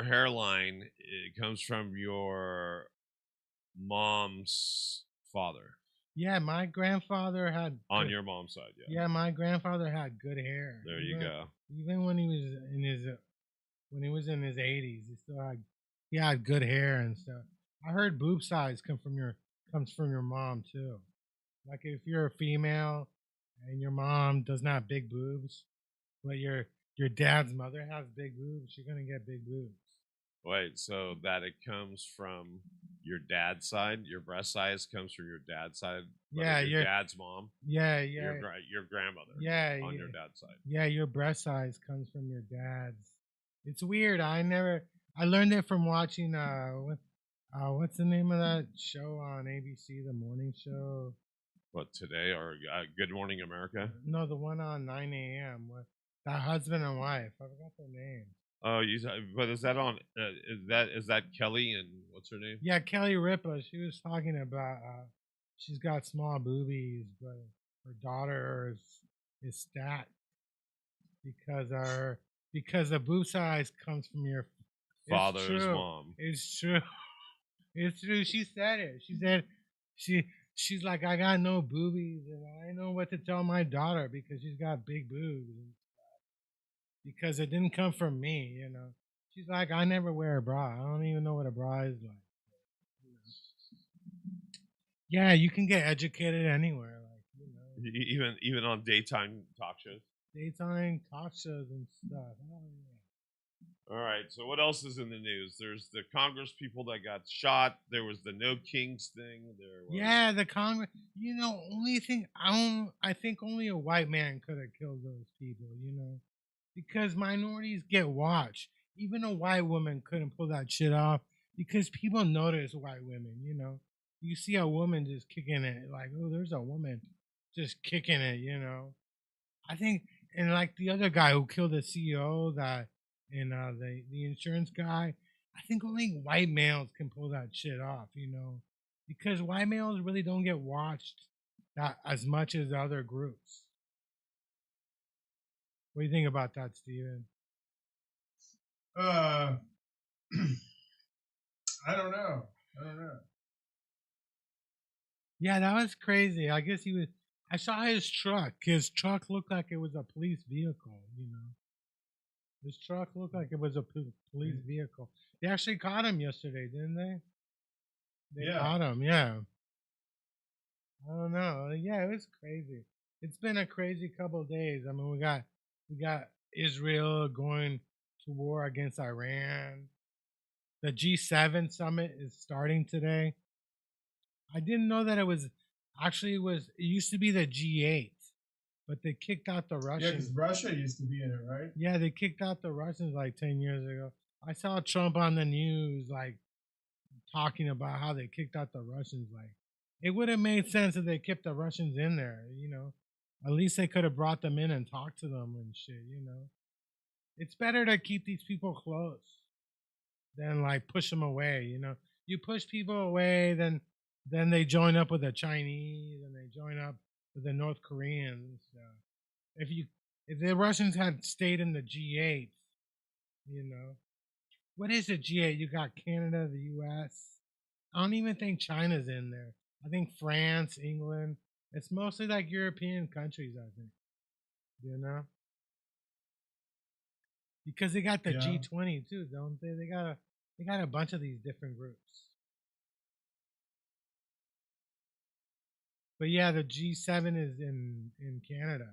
hairline, it comes from your mom's father. Yeah, my grandfather had on your mom's side. Yeah, my grandfather had good hair. There you go. Even when he was in his 80s, he had good hair and stuff. I heard boob size comes from your mom too. Like if you're a female and your mom does not have big boobs, but your dad's mother has big boobs, you're gonna get big boobs. Wait, so that it comes from your dad's side, your breast size comes from your dad's side. Yeah, your dad's mom. Yeah. Your grandmother. Yeah, on your dad's side. Yeah, your breast size comes from your dad's. It's weird. I learned it from watching what's the name of that show on ABC, the morning show? What, Today or Good Morning America? No, the one on 9 a.m. with that husband and wife. I forgot their name. Oh, but is that on? Is that Kelly and what's her name? Yeah, Kelly Ripa. She was talking about she's got small boobies, but her daughter is stat because the boob size comes from your father's mom. It's true. It's true. She said it. She said she's like, I got no boobies and I know what to tell my daughter because she's got big boobs and stuff. Because it didn't come from me, you know. She's like, I never wear a bra. I don't even know what a bra is like. Yeah, you can get educated anywhere, like, you know. Even on daytime talk shows. Daytime talk shows and stuff. Oh, yeah. All right. So what else is in the news? There's the Congress people that got shot. There was the No Kings thing. Yeah, the Congress. You know, only thing I think only a white man could have killed those people. You know, because minorities get watched. Even a white woman couldn't pull that shit off because people notice white women. You know, you see a woman just kicking it, like, oh, there's a woman just kicking it. You know, I think, and like the other guy who killed the CEO, and the insurance guy, I think only white males can pull that shit off, you know, because white males really don't get watched that as much as other groups. What do you think about that, Steven? I don't know. Yeah, that was crazy. I guess I saw his truck. His truck looked like it was a police vehicle, you know. His truck looked like it was a police vehicle. They actually caught him yesterday, didn't they? They caught him, yeah. I don't know. Yeah, it was crazy. It's been a crazy couple of days. I mean, we got Israel going to war against Iran. The G7 summit is starting today. I didn't know that it used to be the G8. But they kicked out the Russians. Yeah, because Russia used to be in it, right? Yeah, they kicked out the Russians like 10 years ago. I saw Trump on the news, like, talking about how they kicked out the Russians. Like, it would have made sense if they kept the Russians in there, you know. At least they could have brought them in and talked to them and shit, you know. It's better to keep these people close than, like, push them away, you know. You push people away, then they join up with the Chinese and they join up with the North Koreans. If the Russians had stayed in the G8, you know, what is the G8? You got Canada, the U.S. I don't even think China's in there. I think France, England. It's mostly like European countries, I think. You know. because they got the Yeah. G20 too, don't they? They got a bunch of these different groups. But yeah, the G7 is in Canada.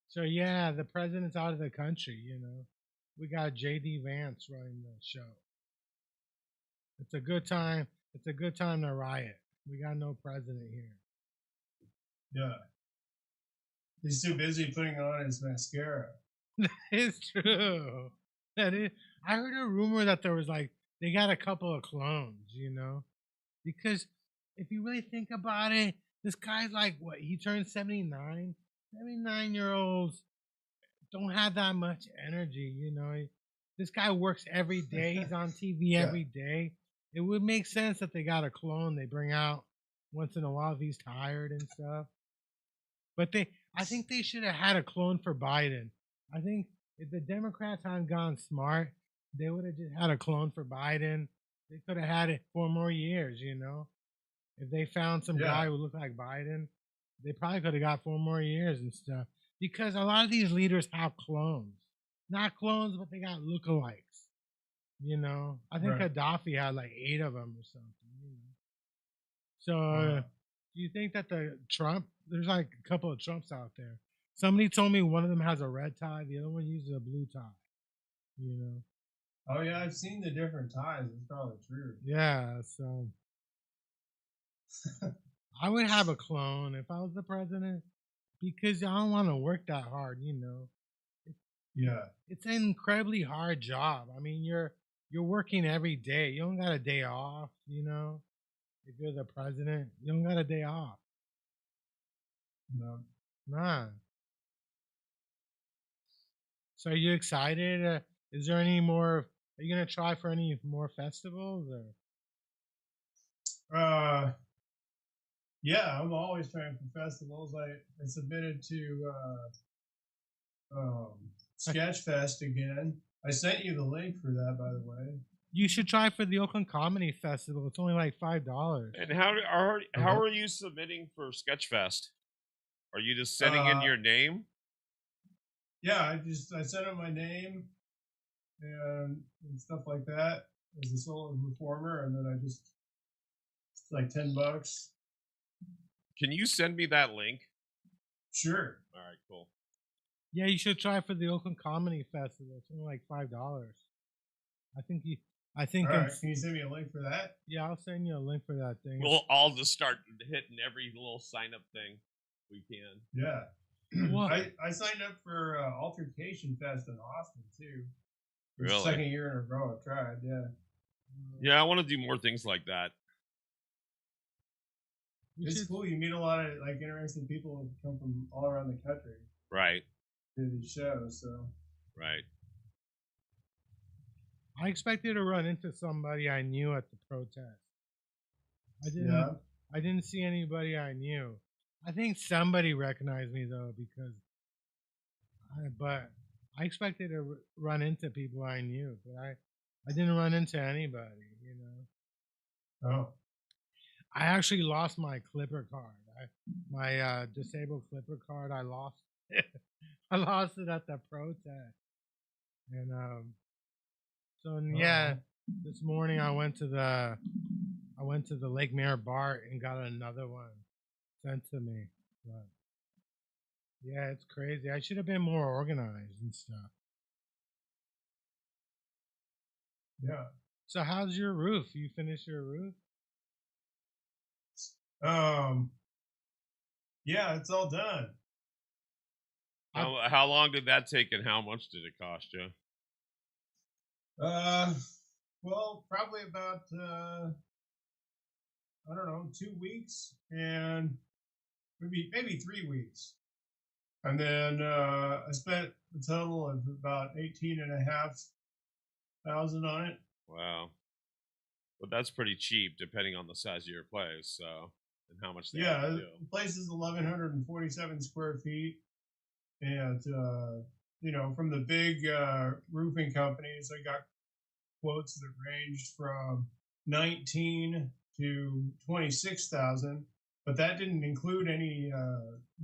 So yeah, the president's out of the country. You know, we got JD Vance running the show. It's a good time. It's a good time to riot. We got no president here. Yeah. He's too busy putting on his mascara. It's true. That is. I heard a rumor that there was like they got a couple of clones. You know, because if you really think about it, this guy's like what? He turned 79. 79-year-olds don't have that much energy. You know, this guy works every day. He's on TV every day. It would make sense that they got a clone they bring out once in a while if he's tired and stuff. But I think they should have had a clone for Biden. I think if the Democrats hadn't gone smart, they would have just had a clone for Biden. They could have had it 4 more years, you know. If they found some guy who looked like Biden, they probably could have got 4 more years and stuff. Because a lot of these leaders have clones. Not clones, but they got lookalikes. You know, I think Gaddafi had like 8 of them or something. You know? So, do you think that there's like a couple of Trumps out there. Somebody told me one of them has a red tie, the other one uses a blue tie. You know? Oh, yeah, I've seen the different ties. It's probably true. Yeah, so I would have a clone if I was the president because I don't want to work that hard, you know. It's an incredibly hard job. I mean, you're working every day. You don't got a day off, you know. If you're the president, you don't got a day off. No. Nah. So are you excited? Is there any more? Are you gonna try for any more festivals? Or? Yeah, I'm always trying for festivals. I submitted to Sketchfest again. I sent you the link for that, by the way. You should try for the Oakland Comedy Festival. It's only like $5. And how are you submitting for Sketchfest? Are you just sending in your name? Yeah, I sent in my name and stuff like that as a solo performer, and then it's like $10. Can you send me that link? Sure. All right, cool. Yeah, you should try for the Oakland Comedy Festival. It's only like $5. I think. All right, can you send me a link for that? Yeah, I'll send you a link for that thing. We'll all just start hitting every little sign up thing we can. Yeah. Well, I signed up for Altercation Fest in Austin too. Really? The second year in a row I've tried. Yeah. Yeah, I want to do more things like that. It's cool. You meet a lot of like interesting people who come from all around the country. Right. To these shows, so. Right. I expected to run into somebody I knew at the protest. I didn't see anybody I knew. I think somebody recognized me though but I expected to run into people I knew, but I didn't run into anybody, you know. Oh. I actually lost my Clipper card. My disabled Clipper card. I lost it. I lost it at the protest, and this morning I went to the Lake Mare bar and got another one sent to me. But yeah, it's crazy. I should have been more organized and stuff. Yeah. So how's your roof? You finished your roof? Yeah, it's all done. How long did that take, and how much did it cost you? Well, probably about I don't know, 2 weeks and maybe 3 weeks. And then I spent a total of about $18,500 on it. Wow. But that's pretty cheap depending on the size of your place, so and how much they Yeah, have to do. the place is 1,147 square feet. And from the big roofing companies, I got quotes that ranged from 19 to 26,000, but that didn't include any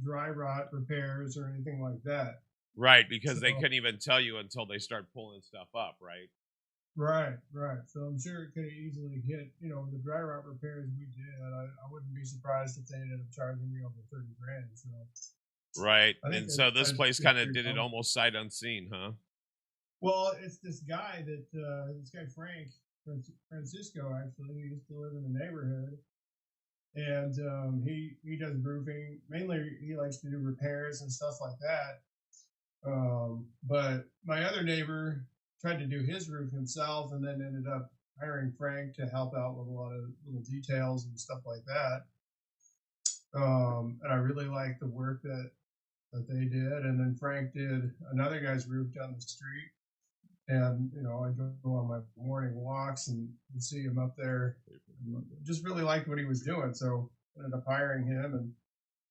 dry rot repairs or anything like that. Right, because they So, couldn't even tell you until they start pulling stuff up, right? right. So I'm sure it could have easily hit, the dry rot repairs we did. I wouldn't be surprised if they ended up charging me over 30 grand. So Right. I think And so this I place feel kind of pretty did it comfortable. almost sight unseen, huh? Well, it's this guy Frank Francisco. Actually, he used to live in the neighborhood, and he does roofing. Mainly, he likes to do repairs and stuff like that. But my other neighbor tried to do his roof himself, and then ended up hiring Frank to help out with a lot of little details and stuff like that. And I really liked the work that they did. And then Frank did another guy's roof down the street. And, I go on my morning walks and see him up there. And just really liked what he was doing. So I ended up hiring him,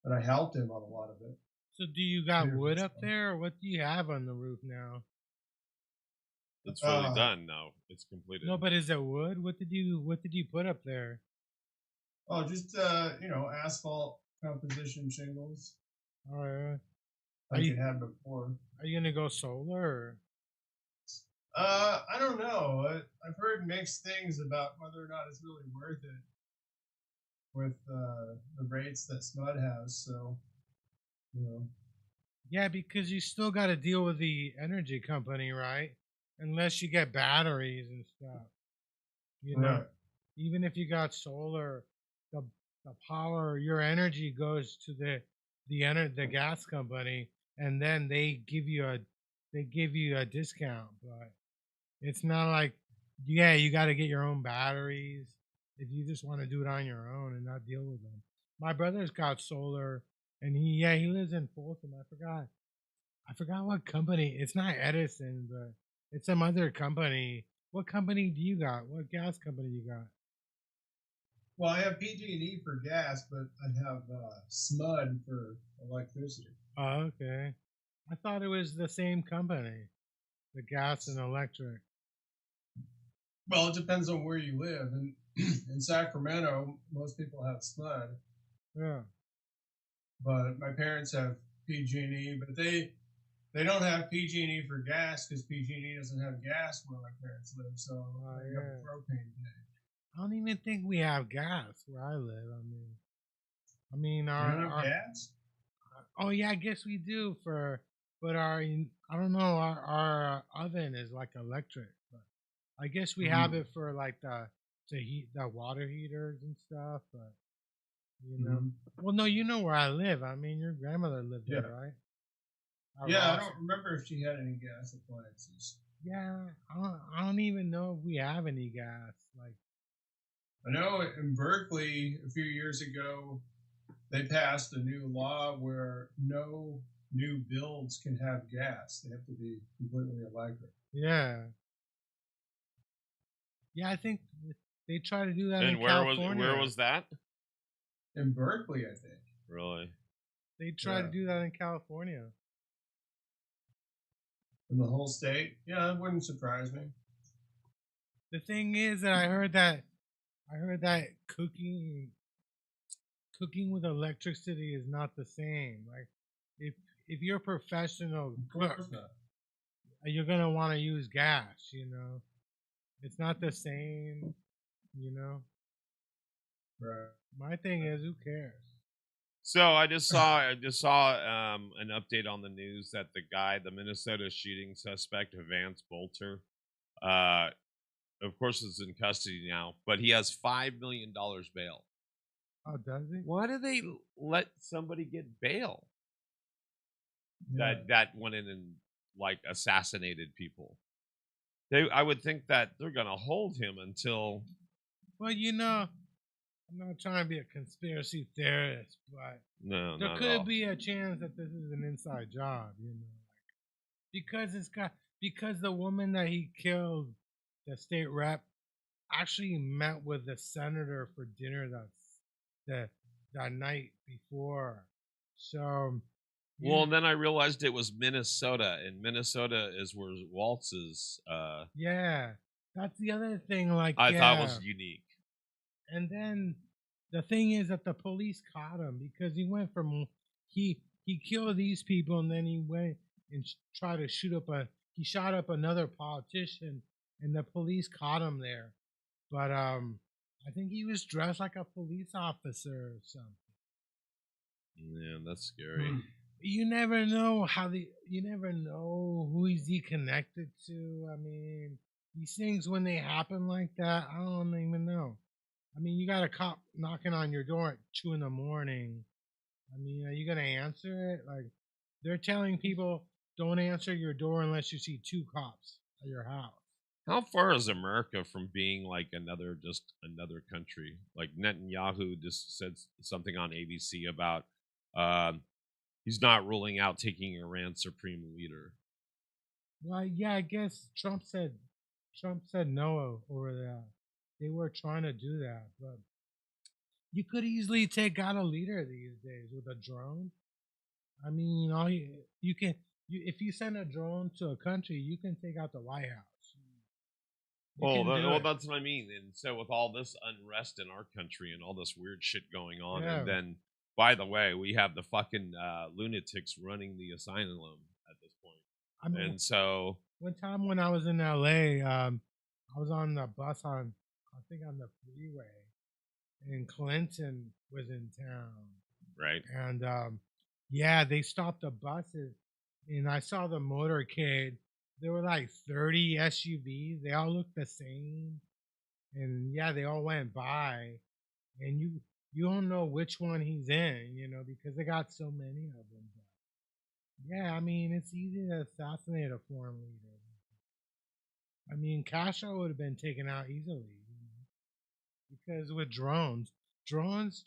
and I helped him on a lot of it. So do you got wood up there, or what do you have on the roof now? It's fully done now. It's completed. No, but is it wood? What did you put up there? Oh, just asphalt composition shingles. All right. Like you had before. Are you gonna go solar? Or? I don't know. I've heard mixed things about whether or not it's really worth it with the rates that Smud has. So, Yeah, because you still got to deal with the energy company, right? Unless you get batteries and stuff. Right. Even if you got solar, the power, your energy goes to the gas company, and then they give you a discount. But it's not like, yeah, you got to get your own batteries if you just want to do it on your own and not deal with them. My brother's got solar, and he lives in Folsom. I forgot what company. It's not Edison, but it's some other company. What company do you got? What gas company you got? Well, I have PG&E for gas, but I have SMUD for electricity. Oh, okay. I thought it was the same company, the gas and electric. Well, it depends on where you live. And in Sacramento, most people have SMUD. Yeah. But my parents have PG&E, but they don't have PG&E for gas because PG&E doesn't have gas where my parents live, so they have a propane tank. I don't even think we have gas where I live. I mean, our gas. Oh yeah, I guess we do but I don't know. Our oven is like electric, but I guess we have it for like to heat the water heaters and stuff. But well, no, you know where I live. I mean, your grandmother lived there, right? I don't remember if she had any gas appliances. Yeah, I don't even know if we have any gas. Like, I know in Berkeley a few years ago, they passed a new law where no new builds can have gas. They have to be completely electric. Yeah. Yeah, I think they try to do that in California. And where was that? In Berkeley, I think. Really? They try to do that in California. In the whole state? Yeah, it wouldn't surprise me. The thing is that I heard that cooking with electricity is not the same. Like if you're a professional cook, you're gonna want to use gas. It's not the same. Right. My thing is, who cares? So I just saw an update on the news that the Minnesota shooting suspect, Vance Bolter, of course is in custody now, but he has $5 million bail. Oh, does he? Why do they let somebody get bail? Yeah. That went in and like assassinated people. I would think that they're gonna hold him until. Well, I'm not trying to be a conspiracy theorist, but there could be a chance that this is an inside job, because the woman that he killed, the state rep, actually met with the senator for dinner that night before. So. Well, and then I realized it was Minnesota, and Minnesota is where Waltz is. Yeah, that's the other thing. Like I thought was unique. And then the thing is that the police caught him because he went from he killed these people, and then he went and and try to shoot up he shot up another politician, and the police caught him there. But I think he was dressed like a police officer or something. Yeah, that's scary. You never know you never know who is he connected to. I mean, these things when they happen like that, I don't even know. I mean, you got a cop knocking on your door at 2 in the morning. I mean, are you gonna answer it? Like, they're telling people don't answer your door unless you see 2 cops at your house. How far is America from being like another country? Like Netanyahu just said something on ABC about he's not ruling out taking Iran supreme leader. Well, yeah, I guess Trump said no over that. They were trying to do that, but you could easily take out a leader these days with a drone. I mean, if you send a drone to a country, you can take out the White House. That's what I mean. And so with all this unrest in our country and all this weird shit going on, and then by the way, we have the fucking lunatics running the asylum at this point. I mean, and so one time when I was in LA, I was on the bus on the freeway, and Clinton was in town. Right. And they stopped the buses, and I saw the motorcade. There were like 30 SUVs. They all looked the same, and they all went by, and you don't know which one he's in, because they got so many of them. But I mean, it's easy to assassinate a foreign leader. I mean, Castro would have been taken out easily, because with drones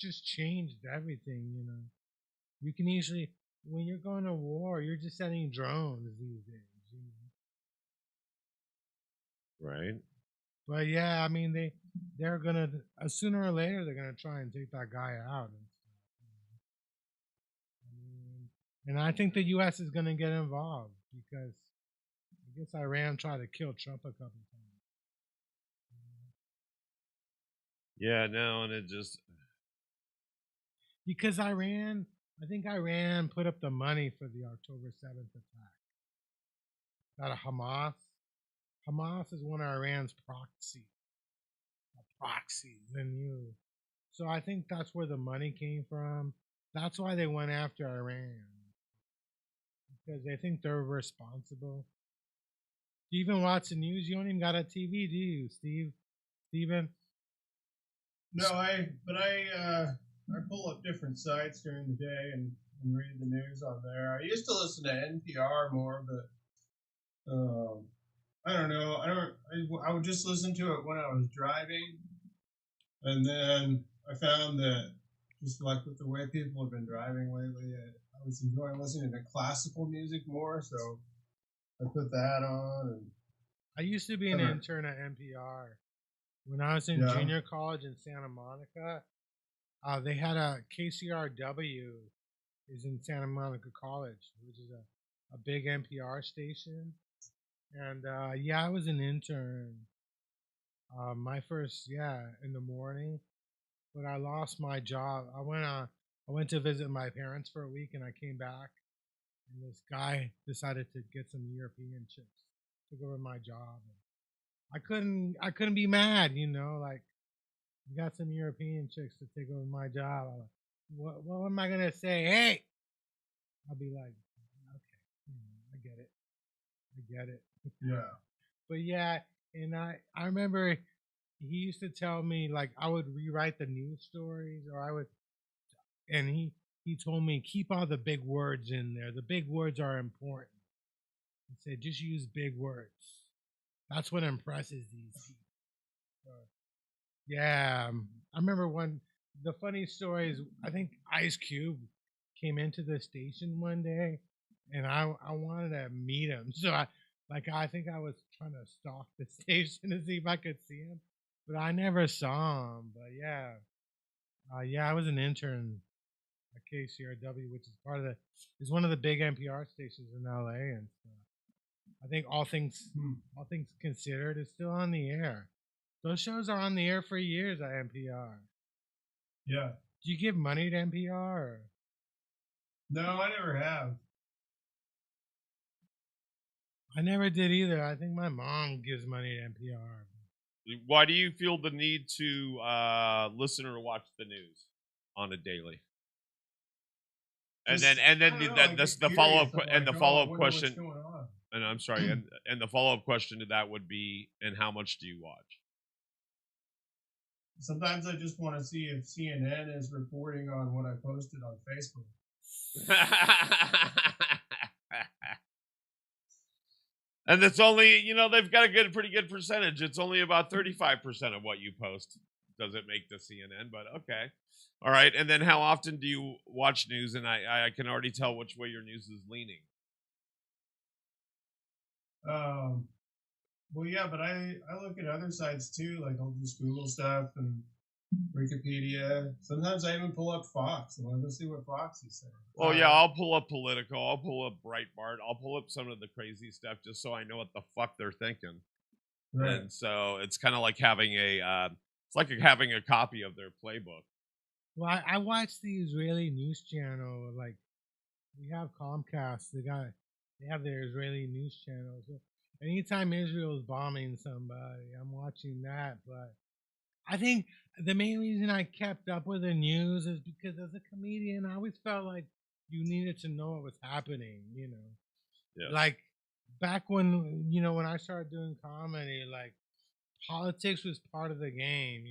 just changed everything. You can easily, when you're going to war, you're just sending drones these days. Right. But I mean, they're gonna sooner or later they're gonna try and take that guy out and stuff. I mean, and I think the U.S. is gonna get involved because I guess Iran tried to kill Trump a couple times. Yeah, no, and it just because I think Iran put up the money for the October 7th attack. Not a Hamas. Hamas is one of Iran's proxies. So I think that's where the money came from. That's why they went after Iran. Because they think they're responsible. Do you even watch the news? You don't even got a TV, do you, Steven? No, I pull up different sites during the day and read the news on there. I used to listen to NPR more, but I don't know. I would just listen to it when I was driving, and then I found that just like with the way people have been driving lately, I was enjoying listening to classical music more. So I put that on. And I used to be an intern at NPR when I was in junior college in Santa Monica. They had a KCRW is in Santa Monica College, which is a big NPR station. And I was an intern. My first in the morning, but I lost my job. I went to visit my parents for a week, and I came back, and this guy decided to get some European chicks, took over my job. And I couldn't be mad, like you got some European chicks to take over my job. I'm like, what am I gonna say? Hey, I'll be like, okay, I get it. Yeah. But and I remember he used to tell me like I would rewrite the news stories, and he told me keep all the big words in there. The big words are important. He said just use big words. That's what impresses these people. I remember the funny story is I think Ice Cube came into the station one day, and I wanted to meet him, so I think I was trying to stalk the station to see if I could see him, but I never saw him. But I was an intern at KCRW, which is one of the big NPR stations in LA, and I think all things considered is still on the air. Those shows are on the air for years at NPR. Yeah. Do you give money to NPR? No, I never have. I never did either. I think my mom gives money to NPR. Why do you feel the need to listen or watch the news on a daily? And Just, then I don't know, I that's get the follow up curious. I'm and like, the oh, follow I up wonder what's question. going on. And I'm sorry, and the follow up question to that would be, and how much do you watch? Sometimes I just want to see if CNN is reporting on what I posted on Facebook. And it's only, they've got a pretty good percentage. It's only about 35% of what you post doesn't make the CNN, but okay. All right. And then how often do you watch news? And I can already tell which way your news is leaning. Well, yeah, but I look at other sites too. Like I'll just Google stuff and Wikipedia. Sometimes I even pull up Fox. I want to see what Fox is saying. Oh yeah, I'll pull up Politico. I'll pull up Breitbart. I'll pull up some of the crazy stuff just so I know what the fuck they're thinking. Right. And so it's kind of like having having a copy of their playbook. Well, I watch the Israeli news channel. Like we have Comcast. They have their Israeli news channel. So anytime Israel is bombing somebody, I'm watching that. But I think the main reason I kept up with the news is because as a comedian, I always felt like you needed to know what was happening, Yeah. Like back when, when I started doing comedy, like politics was part of the game,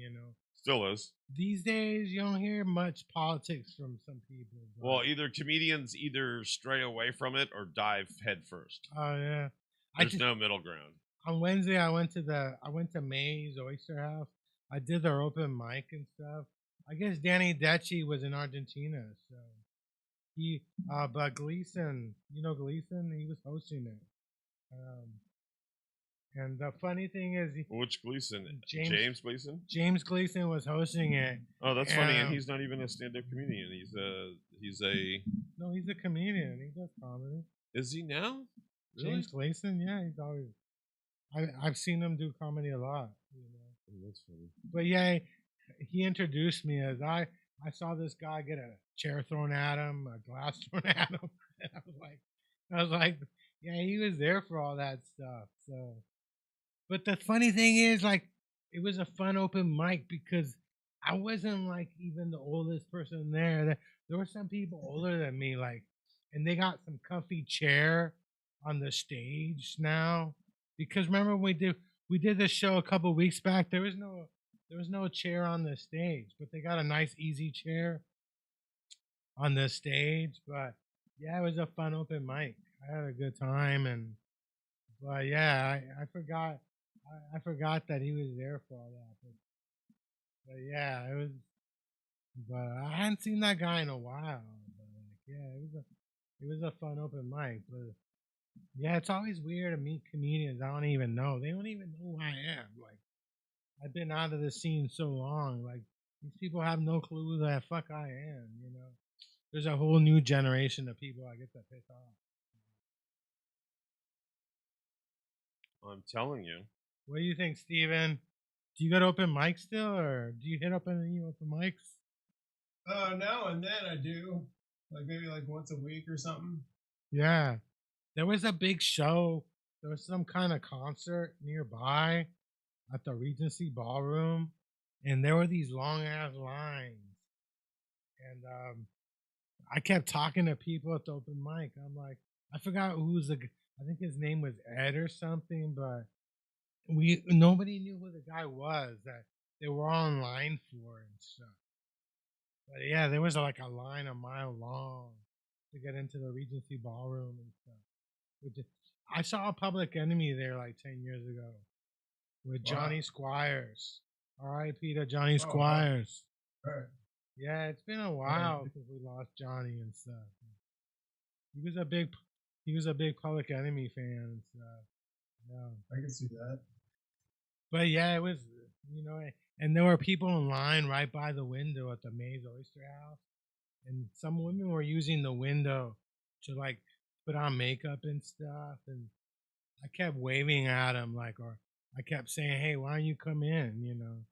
Still is. These days, you don't hear much politics from some people. Well, either comedians either stray away from it or dive head first. Oh yeah. There's no middle ground. On Wednesday, I went to May's Oyster House. I did their open mic and stuff. I guess Danny Decci was in Argentina, so but Gleason, Gleason, he was hosting it. And the funny thing is, which Gleason? James Gleason. James Gleason was hosting it. Oh, that's funny, and he's not even a stand-up comedian. He's a. No, he's a comedian. He does comedy. Is he now? Really? James Gleason, yeah, he's always. I've seen him do comedy a lot. Oh, that's funny. But yeah, he introduced me as I saw this guy get a chair thrown at him, a glass thrown at him, and I was like, yeah, he was there for all that stuff. So, but the funny thing is, like, it was a fun open mic because I wasn't like even the oldest person there. There were some people older than me, like, and they got some comfy chair on the stage now. Because remember when we did this show a couple of weeks back, there was no chair on the stage, but they got a nice easy chair on the stage. But yeah, it was a fun open mic. I had a good time, but yeah, I forgot that he was there for all that. But yeah, it was. But I hadn't seen that guy in a while. But yeah, it was a fun open mic. But yeah, it's always weird to meet comedians I don't even know. They don't even know who I am. Like, I've been out of the scene so long. Like, these people have no clue who the fuck I am, There's a whole new generation of people I get to pick off. I'm telling you. What do you think, Steven? Do you go to open mics still, or do you hit up any open mics? Now and then I do. Like maybe like once a week or something. Yeah. There was a big show. There was some kind of concert nearby at the Regency Ballroom, and there were these long ass lines. And I kept talking to people at the open mic. I'm like, I forgot I think his name was Ed or something, but nobody knew who the guy was that they were all in line for and stuff. But yeah, there was like a line a mile long to get into the Regency Ballroom and stuff. I saw a Public Enemy there like 10 years ago with Johnny Squires. R.I.P. to Johnny Squires. Right. Yeah, it's been a while since we lost Johnny and stuff. He was a big Public Enemy fan and stuff. Yeah, I can see that. But yeah, it was, and there were people in line right by the window at the Mays Oyster House, and some women were using the window to like put on makeup and stuff, and I kept waving at them or I kept saying, "Hey, why don't you come in?"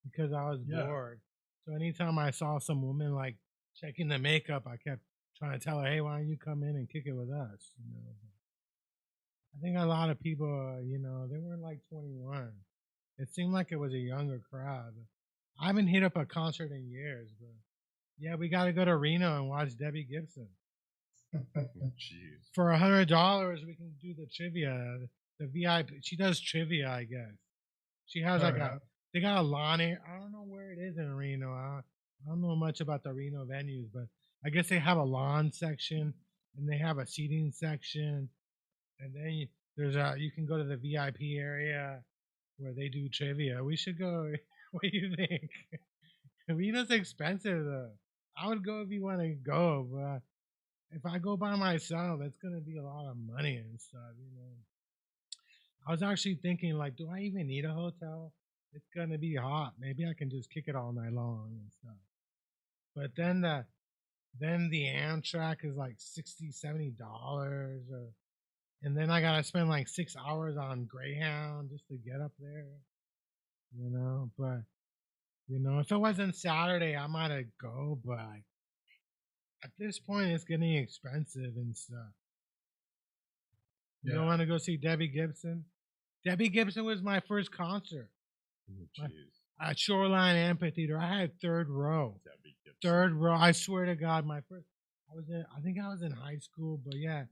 Because I was bored. So anytime I saw some woman like checking the makeup, I kept trying to tell her, "Hey, why don't you come in and kick it with us?" I think a lot of people, they weren't like 21. It seemed like it was a younger crowd. I haven't hit up a concert in years, but yeah, we got to go to Reno and watch Debbie Gibson. Jeez. For $100, we can do the trivia, the VIP. She does trivia, I guess. She has they got a lawn area. I don't know where it is in Reno. I don't know much about the Reno venues, but I guess they have a lawn section and they have a seating section, and then you can go to the VIP area where they do trivia. We should go. What do you think? Reno's expensive though. I would go if you want to go, but if I go by myself, it's gonna be a lot of money and stuff. I was actually thinking, like, do I even need a hotel? It's gonna be hot. Maybe I can just kick it all night long and stuff. But then the Amtrak is like $60-$70, and then I gotta spend like 6 hours on Greyhound just to get up there. But if it wasn't Saturday, I might have go. But at this point, it's getting expensive and stuff. You don't want to go see Debbie Gibson? Debbie Gibson was my first concert. At Shoreline Amphitheater. I had third row. Third row. I swear to God, my first. I think I was in high school, but yeah.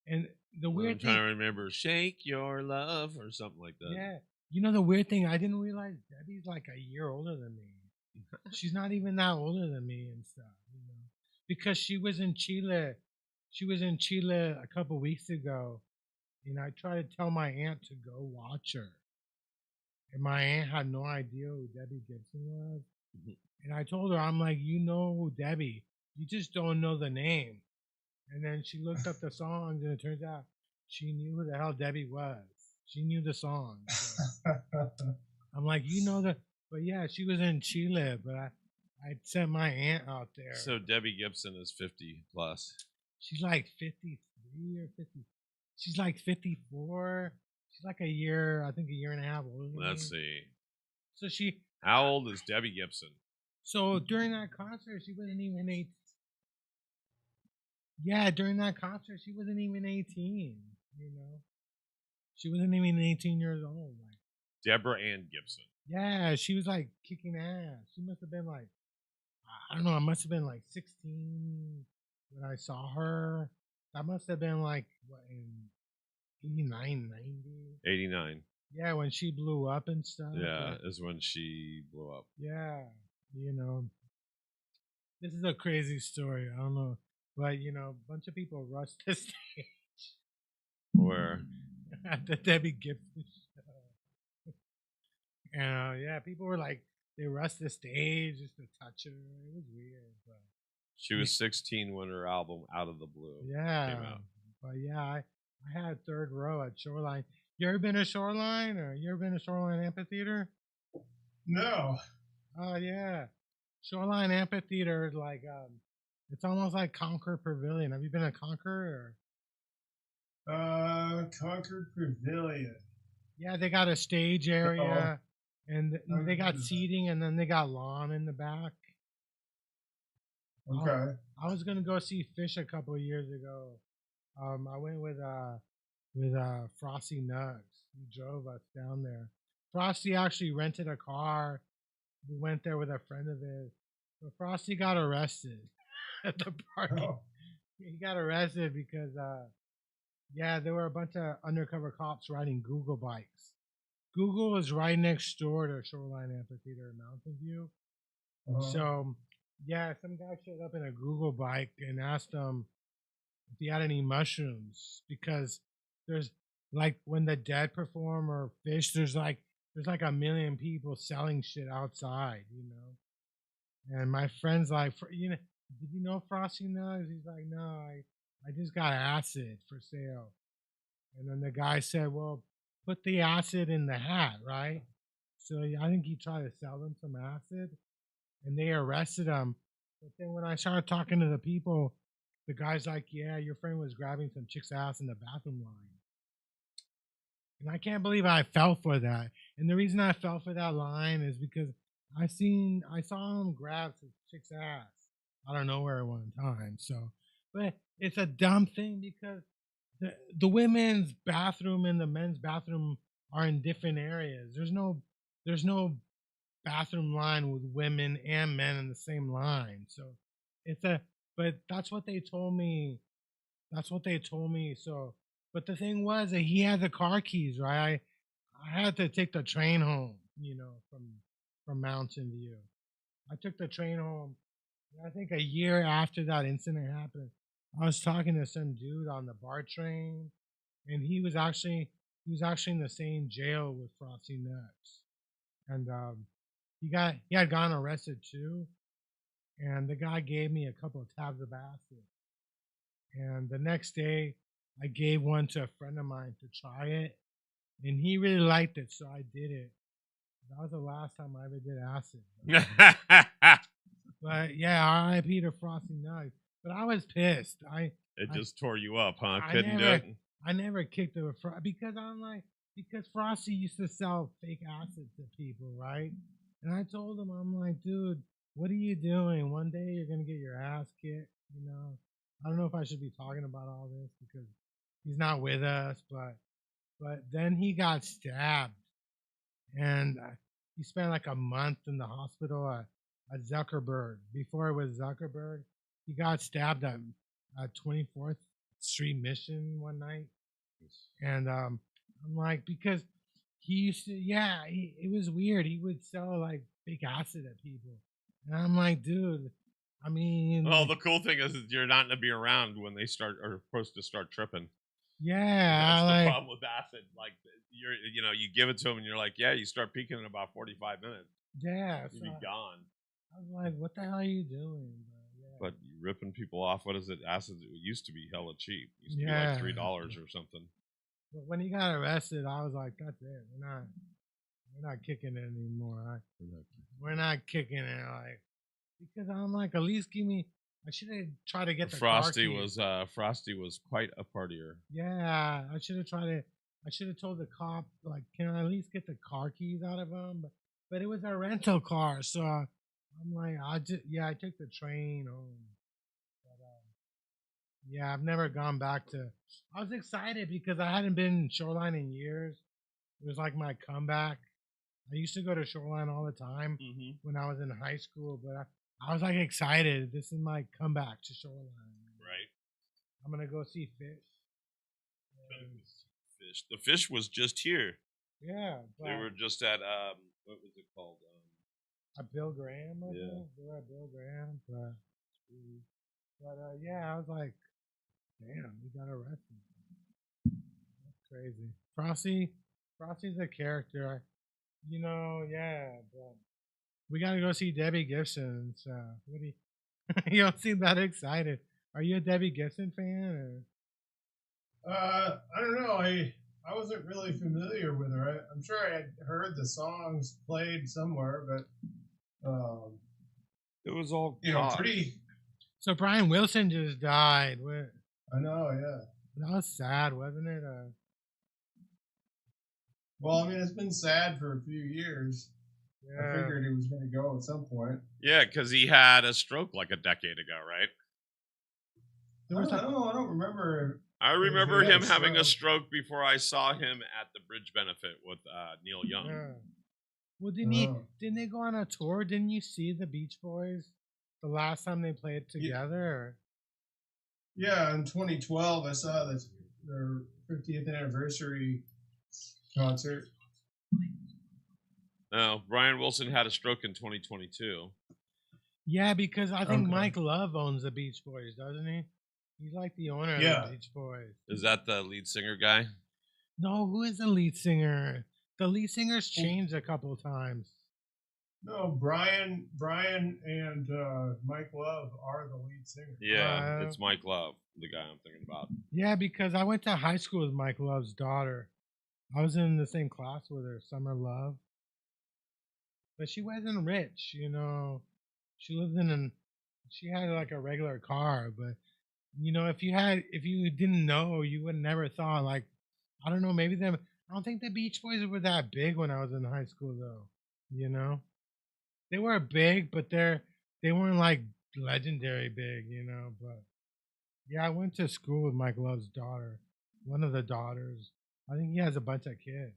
And the weird thing. I'm trying to remember, "Shake Your Love" or something like that. Yeah. The weird thing, I didn't realize Debbie's like a year older than me. She's not even that older than me and stuff, because she was in Chile. She was in Chile a couple weeks ago, and I tried to tell my aunt to go watch her. And my aunt had no idea who Debbie Gibson was. And I told her, I'm like, you know who Debbie, you just don't know the name. And then she looked up the songs, and it turns out she knew who the hell Debbie was. She knew the song. So. I'm like, but yeah, she was in Chile, but I sent my aunt out there. So Debbie Gibson is 50 plus. She's like 53 or 50. She's like 54. She's like a year and a half older than me. Let's see. So how old is Debbie Gibson? So during that concert, she wasn't even 18. Yeah, during that concert, she wasn't even 18. She wasn't even 18 years old. Like Deborah Ann Gibson. Yeah, she was like kicking ass. She must have been like, I don't know, I must have been like 16 when I saw her. That must have been like, what, in 89, 90? 89. Yeah, when she blew up and stuff. Yeah, is when she blew up. Yeah, this is a crazy story. I don't know. But, a bunch of people rushed the stage. Where? At the Debbie Gibson show. And, yeah, people were like, they rushed the stage just to touch her. It was weird. But she was 16 when her album Out of the Blue came out. But, yeah, I had third row at Shoreline. You ever been to Shoreline? Or you ever been to Shoreline Amphitheater? No. Oh, yeah. Shoreline Amphitheater is like, it's almost like Concord Pavilion. Have you been to Concord? Concord Pavilion. Yeah, they got a stage area, and they got seating, and then they got lawn in the back. Okay. I was gonna go see Fish a couple of years ago. I went with Frosty Nugs. He drove us down there. Frosty actually rented a car. We went there with a friend of his. But Frosty got arrested at the parking. Oh. He got arrested because there were a bunch of undercover cops riding Google bikes. Google is right next door to Shoreline Amphitheater in Mountain View. So, some guy showed up in a Google bike and asked him if he had any mushrooms, because there's like when the Dead perform or Fish, there's like a million people selling shit outside, And my friend's like, did you know Frosty Nugs? He's like, no, I just got acid for sale. And then the guy said, well, put the acid in the hat, right? So I think he tried to sell them some acid, and they arrested him. But then when I started talking to the people, the guy's like, yeah, your friend was grabbing some chick's ass in the bathroom line. And I can't believe I fell for that. And the reason I fell for that line is because I saw him grab some chick's ass out of nowhere one time. So, but it's a dumb thing because the women's bathroom and the men's bathroom are in different areas. There's no bathroom line with women and men in the same line. So it's a but that's what they told me. That's what they told me. So but the thing was that he had the car keys, right? I had to take the train home, from Mountain View. I took the train home. I think a year after that incident happened, I was talking to some dude on the BART train, and he was actually in the same jail with Frosty Nuts, and he had gotten arrested too, and the guy gave me a couple of tabs of acid, and the next day I gave one to a friend of mine to try it, and he really liked it, so I did it. That was the last time I ever did acid. But yeah, R.I.P. to Frosty Nuts. But I was pissed. It just tore you up, huh? I Couldn't do never, it. I never kicked it with because because Frosty used to sell fake acid to people, right? And I told him, I'm like, dude, what are you doing? One day you're gonna get your ass kicked. I don't know if I should be talking about all this because he's not with us, but then he got stabbed, and he spent like a month in the hospital at Zuckerberg. Before it was Zuckerberg, he got stabbed at 24th Street Mission one night, and I'm like, because he used to, yeah, it was weird. He would sell like fake acid at people, and I'm like, dude, I mean, Well, the cool thing is you're not going to be around when they are supposed to start tripping. yeah, That's the like, problem with acid. Like you give it to them and you're like, yeah, you start peaking in about 45 minutes. yeah. You'd So be gone. I was like, what the hell are you doing? But you ripping people off. What is it? Acid. It used to be hella cheap. It used to Yeah. be like $3 or something. But when he got arrested, I was like, that's it. We're not kicking it anymore. We're not kicking it, like, because I'm like, at least give me. I should have tried to get the Frosty car keys. was quite a partier. Yeah, I should have tried to. I should have told the cop, like, can I at least get the car keys out of him? But it was a rental car, so I'm like, I took the train home. But yeah, I've never gone back to. I was excited because I hadn't been Shoreline in years. It was like my comeback. I used to go to Shoreline all the time when I was in high school, but I was like excited. This is my comeback to Shoreline. Right. I'm gonna go see Fish. Fish. The Fish was just here. Yeah, They were just at what was it called? At Bill Graham. I Yeah. think. They were at Bill Graham, but yeah, I was like, damn, we got arrested. That's crazy. Frosty's a character. Yeah, but we gotta go see Debbie Gibson. So what do you? You don't seem that excited. Are you a Debbie Gibson fan? I don't know. I wasn't really familiar with her. I'm sure I had heard the songs played somewhere, but it was all pretty. So Brian Wilson just died. What? I know, yeah. That was sad, wasn't it? Well, I mean, it's been sad for a few years. Yeah. I figured he was going to go at some point. Yeah, because he had a stroke like a decade ago, right? I don't remember. I remember him having a stroke before I saw him at the Bridge Benefit with Neil Young. Yeah. Well, didn't they go on a tour? Didn't you see the Beach Boys the last time they played together? Yeah, in 2012, I saw their 50th anniversary concert. No, Brian Wilson had a stroke in 2022. Yeah, because I think Mike Love owns the Beach Boys, doesn't he? He's like the owner of the Beach Boys. Is that the lead singer guy? No, who is the lead singer? The lead singer's changed a couple of times. No, Brian and Mike Love are the lead singers. Yeah, it's Mike Love, the guy I'm thinking about. Yeah, because I went to high school with Mike Love's daughter. I was in the same class with her, Summer Love. But she wasn't rich, She lived she had like a regular car, but if you didn't know, you would never thought, like, I don't know, maybe I don't think the Beach Boys were that big when I was in high school though, They were big, but they weren't like legendary big, but yeah, I went to school with Mike Love's daughter. one of the daughters. I think he has a bunch of kids.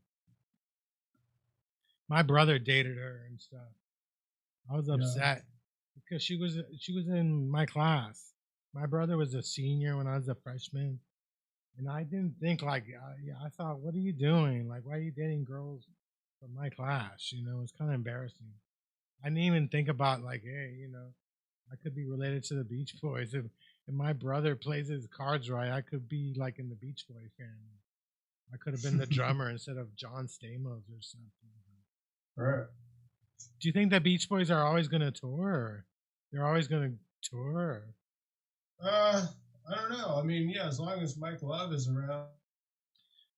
My brother dated her and stuff. I was upset because she was in my class. My brother was a senior when I was a freshman, and I didn't think like I thought, what are you doing? Like, why are you dating girls from my class? You know, it's kind of embarrassing. I didn't even think about like, hey, you know, I could be related to the Beach Boys. If my brother plays his cards right, I could be like in the Beach Boy family. I could have been the drummer instead of John Stamos or something. Right. Do you think the Beach Boys are always going to tour? Or they're always going to tour? I don't know. I mean, yeah, as long as Mike Love is around.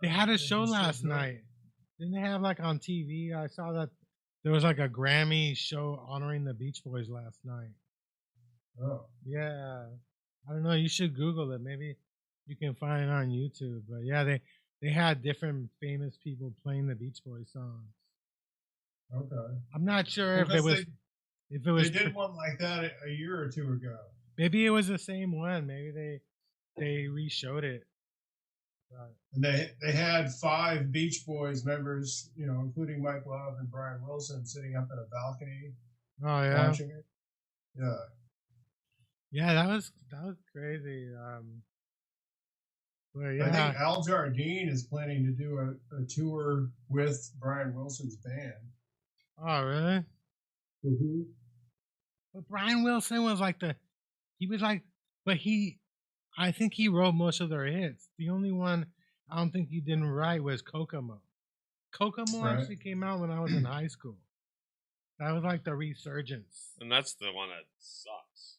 They had a show last night. Didn't they have like on TV? I saw that there was like a Grammy show honoring the Beach Boys last night. Oh. Yeah. I don't know. You should Google it. Maybe you can find it on YouTube. But yeah, they had different famous people playing the Beach Boys songs. Okay. I'm not sure if it was. They did one like that a year or two ago. Maybe it was the same one. Maybe they re-showed it. And they had 5 Beach Boys members, you know, including Mike Love and Brian Wilson, sitting up in a balcony. Oh yeah. Watching it. Yeah. Yeah, that was crazy. But yeah. I think Al Jardine is planning to do a tour with Brian Wilson's band. Oh really? Mm-hmm. But Brian Wilson was like I think he wrote most of their hits. The only one I don't think he didn't write was Kokomo. Kokomo actually came out when I was in high school. That was like the resurgence. And that's the one that sucks.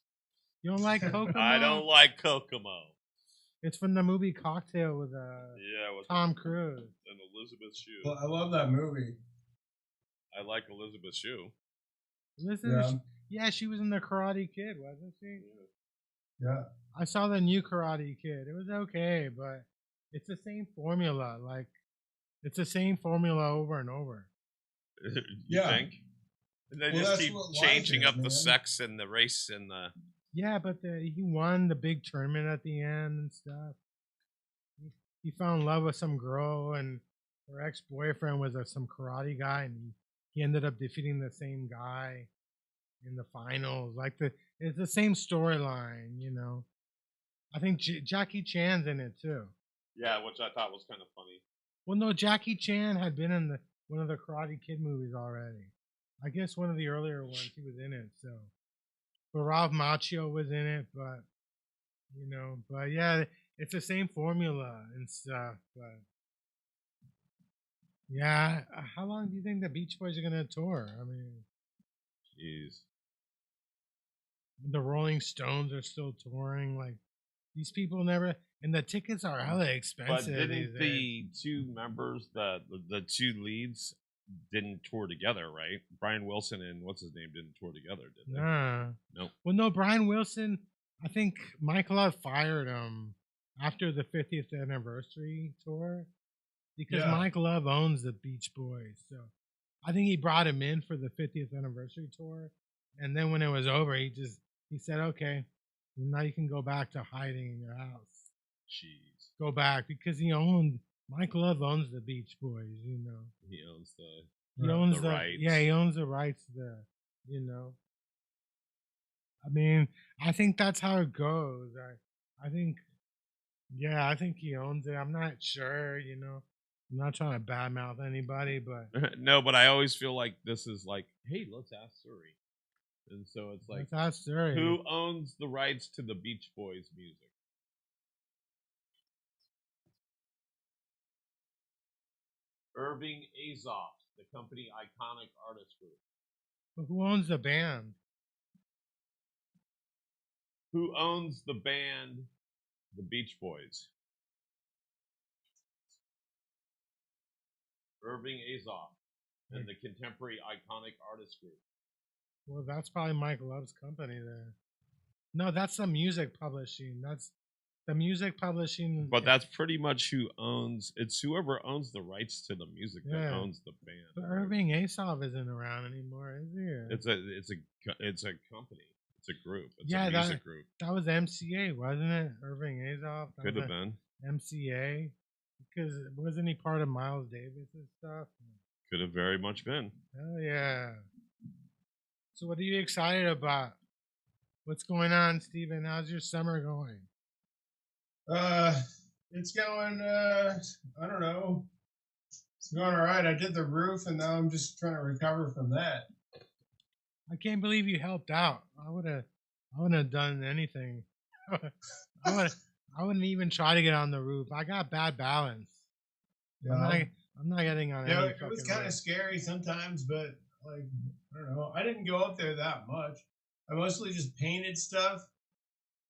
You don't like Kokomo? I don't like Kokomo. It's from the movie Cocktail with with Tom Cruise and Elizabeth Shue. Well, I love that movie. I like Elizabeth Shue. Yeah, she was in the Karate Kid, wasn't she? Yeah. I saw the new Karate Kid. It was okay, but it's the same formula. Like, it's the same formula over and over. You think? And they just keep changing up the sex and the race and the. Yeah, but he won the big tournament at the end and stuff. He fell in love with some girl, and her ex-boyfriend was some karate guy, and he ended up defeating the same guy in the finals. Like it's the same storyline, you know. I think Jackie Chan's in it too. Yeah, which I thought was kind of funny. Well, no, Jackie Chan had been in one of the Karate Kid movies already. I guess one of the earlier ones he was in it. So, but Ralph Macchio was in it. But yeah, it's the same formula and stuff. But yeah, how long do you think the Beach Boys are gonna tour? I mean, jeez. The Rolling Stones are still touring. Like, these people never, and the tickets are hella expensive. But didn't the two members, the two leads, didn't tour together, right? Brian Wilson and what's his name didn't tour together, did they? Nah. Nope. Well, no, Brian Wilson. I think Mike Love fired him after the 50th anniversary tour because Mike Love owns the Beach Boys. So I think he brought him in for the 50th anniversary tour, and then when it was over, he said, "Okay, now you can go back to hiding in your house." Jeez. Go back because Mike Love owns the Beach Boys. You know, he owns the rights. Yeah, he owns the rights there. You know, I mean, I think that's how it goes. I think he owns it. I'm not sure. You know, I'm not trying to badmouth anybody, but no, but I always feel like this is like, hey, let's ask Suri. And so it's like, who owns the rights to the Beach Boys music? Irving Azoff, the company Iconic Artist Group. But who owns the band? Who owns the band, the Beach Boys? Irving Azoff and the Contemporary Iconic Artist Group. Well, that's probably Mike Love's company there. No, that's the music publishing. That's the music publishing. But that's pretty much who owns. It's whoever owns the rights to the music that owns the band. But Irving Azoff isn't around anymore, is he? It's a company. It's a group. It's a music group. That was MCA, wasn't it? Irving Azoff. Could have been MCA. Because wasn't he part of Miles Davis and stuff? Could have very much been. Oh yeah. So what are you excited about? What's going on, Steven? How's your summer going? It's going. I don't know. It's going all right. I did the roof, and now I'm just trying to recover from that. I can't believe you helped out. I wouldn't have done anything. I wouldn't even try to get on the roof. I got bad balance. Yeah. I'm not getting on any. It was kind of scary sometimes, but like I don't know. I didn't go up there that much. I mostly just painted stuff,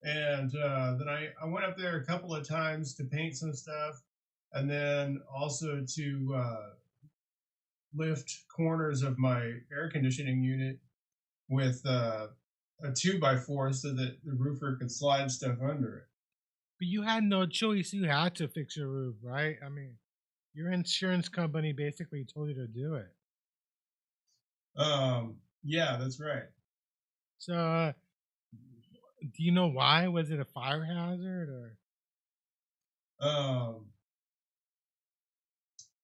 and then I went up there a couple of times to paint some stuff, and then also to lift corners of my air conditioning unit with a 2x4 so that the roofer could slide stuff under it. But you had no choice. You had to fix your roof, right? I mean, your insurance company basically told you to do it. Yeah, that's right. So, do you know why? Was it a fire hazard or?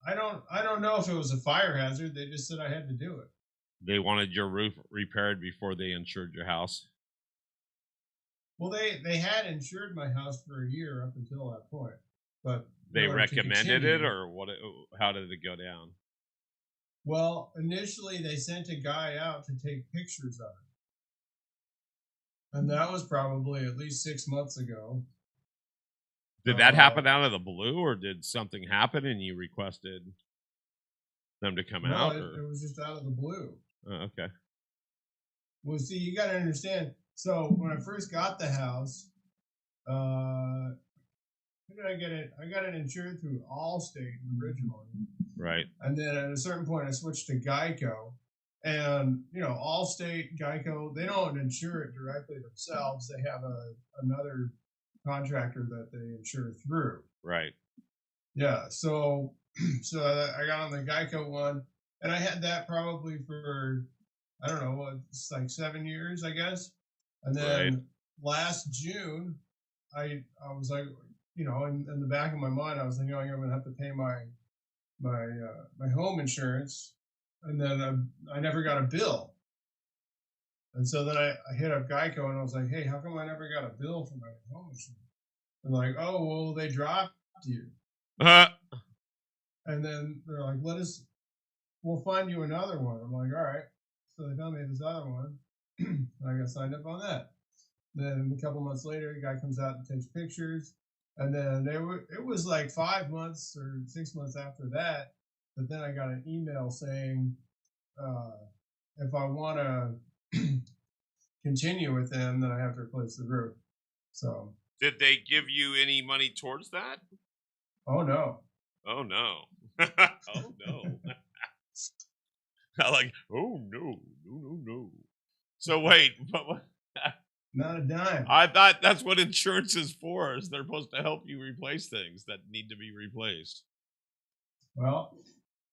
I don't know if it was a fire hazard. They just said I had to do it. They wanted your roof repaired before they insured your house. Well, they had insured my house for a year up until that point, but they recommended it, or what? How did it go down? Well, initially they sent a guy out to take pictures of it, and that was probably at least 6 months ago. Did that happen out of the blue, or did something happen and you requested them to come out? It was just out of the blue. Okay. Well, see, you got to understand. So when I first got the house, how did I get it? I got it insured through Allstate originally. Right. And then at a certain point, I switched to Geico. And, Allstate, Geico, they don't insure it directly themselves. They have another contractor that they insure through. Right. Yeah. So I got on the Geico one, and I had that probably for, I don't know, it's like 7 years, I guess. And then last June, I was like, in the back of my mind, I was thinking, I'm going to have to pay my home insurance. And then I never got a bill. And so then I hit up Geico and I was like, hey, how come I never got a bill for my home insurance? And they're like, oh, well, they dropped you. And then they're like, we'll find you another one. I'm like, all right. So they found me this other one. I got signed up on that. Then a couple months later, the guy comes out and takes pictures. And then it was like 5 months or 6 months after that. But then I got an email saying, if I want to continue with them, then I have to replace the roof. So. Did they give you any money towards that? Oh no. Oh no. Oh no. Like, oh no. So wait, but what? Not a dime. I thought that's what insurance is for. Is they're supposed to help you replace things that need to be replaced. Well,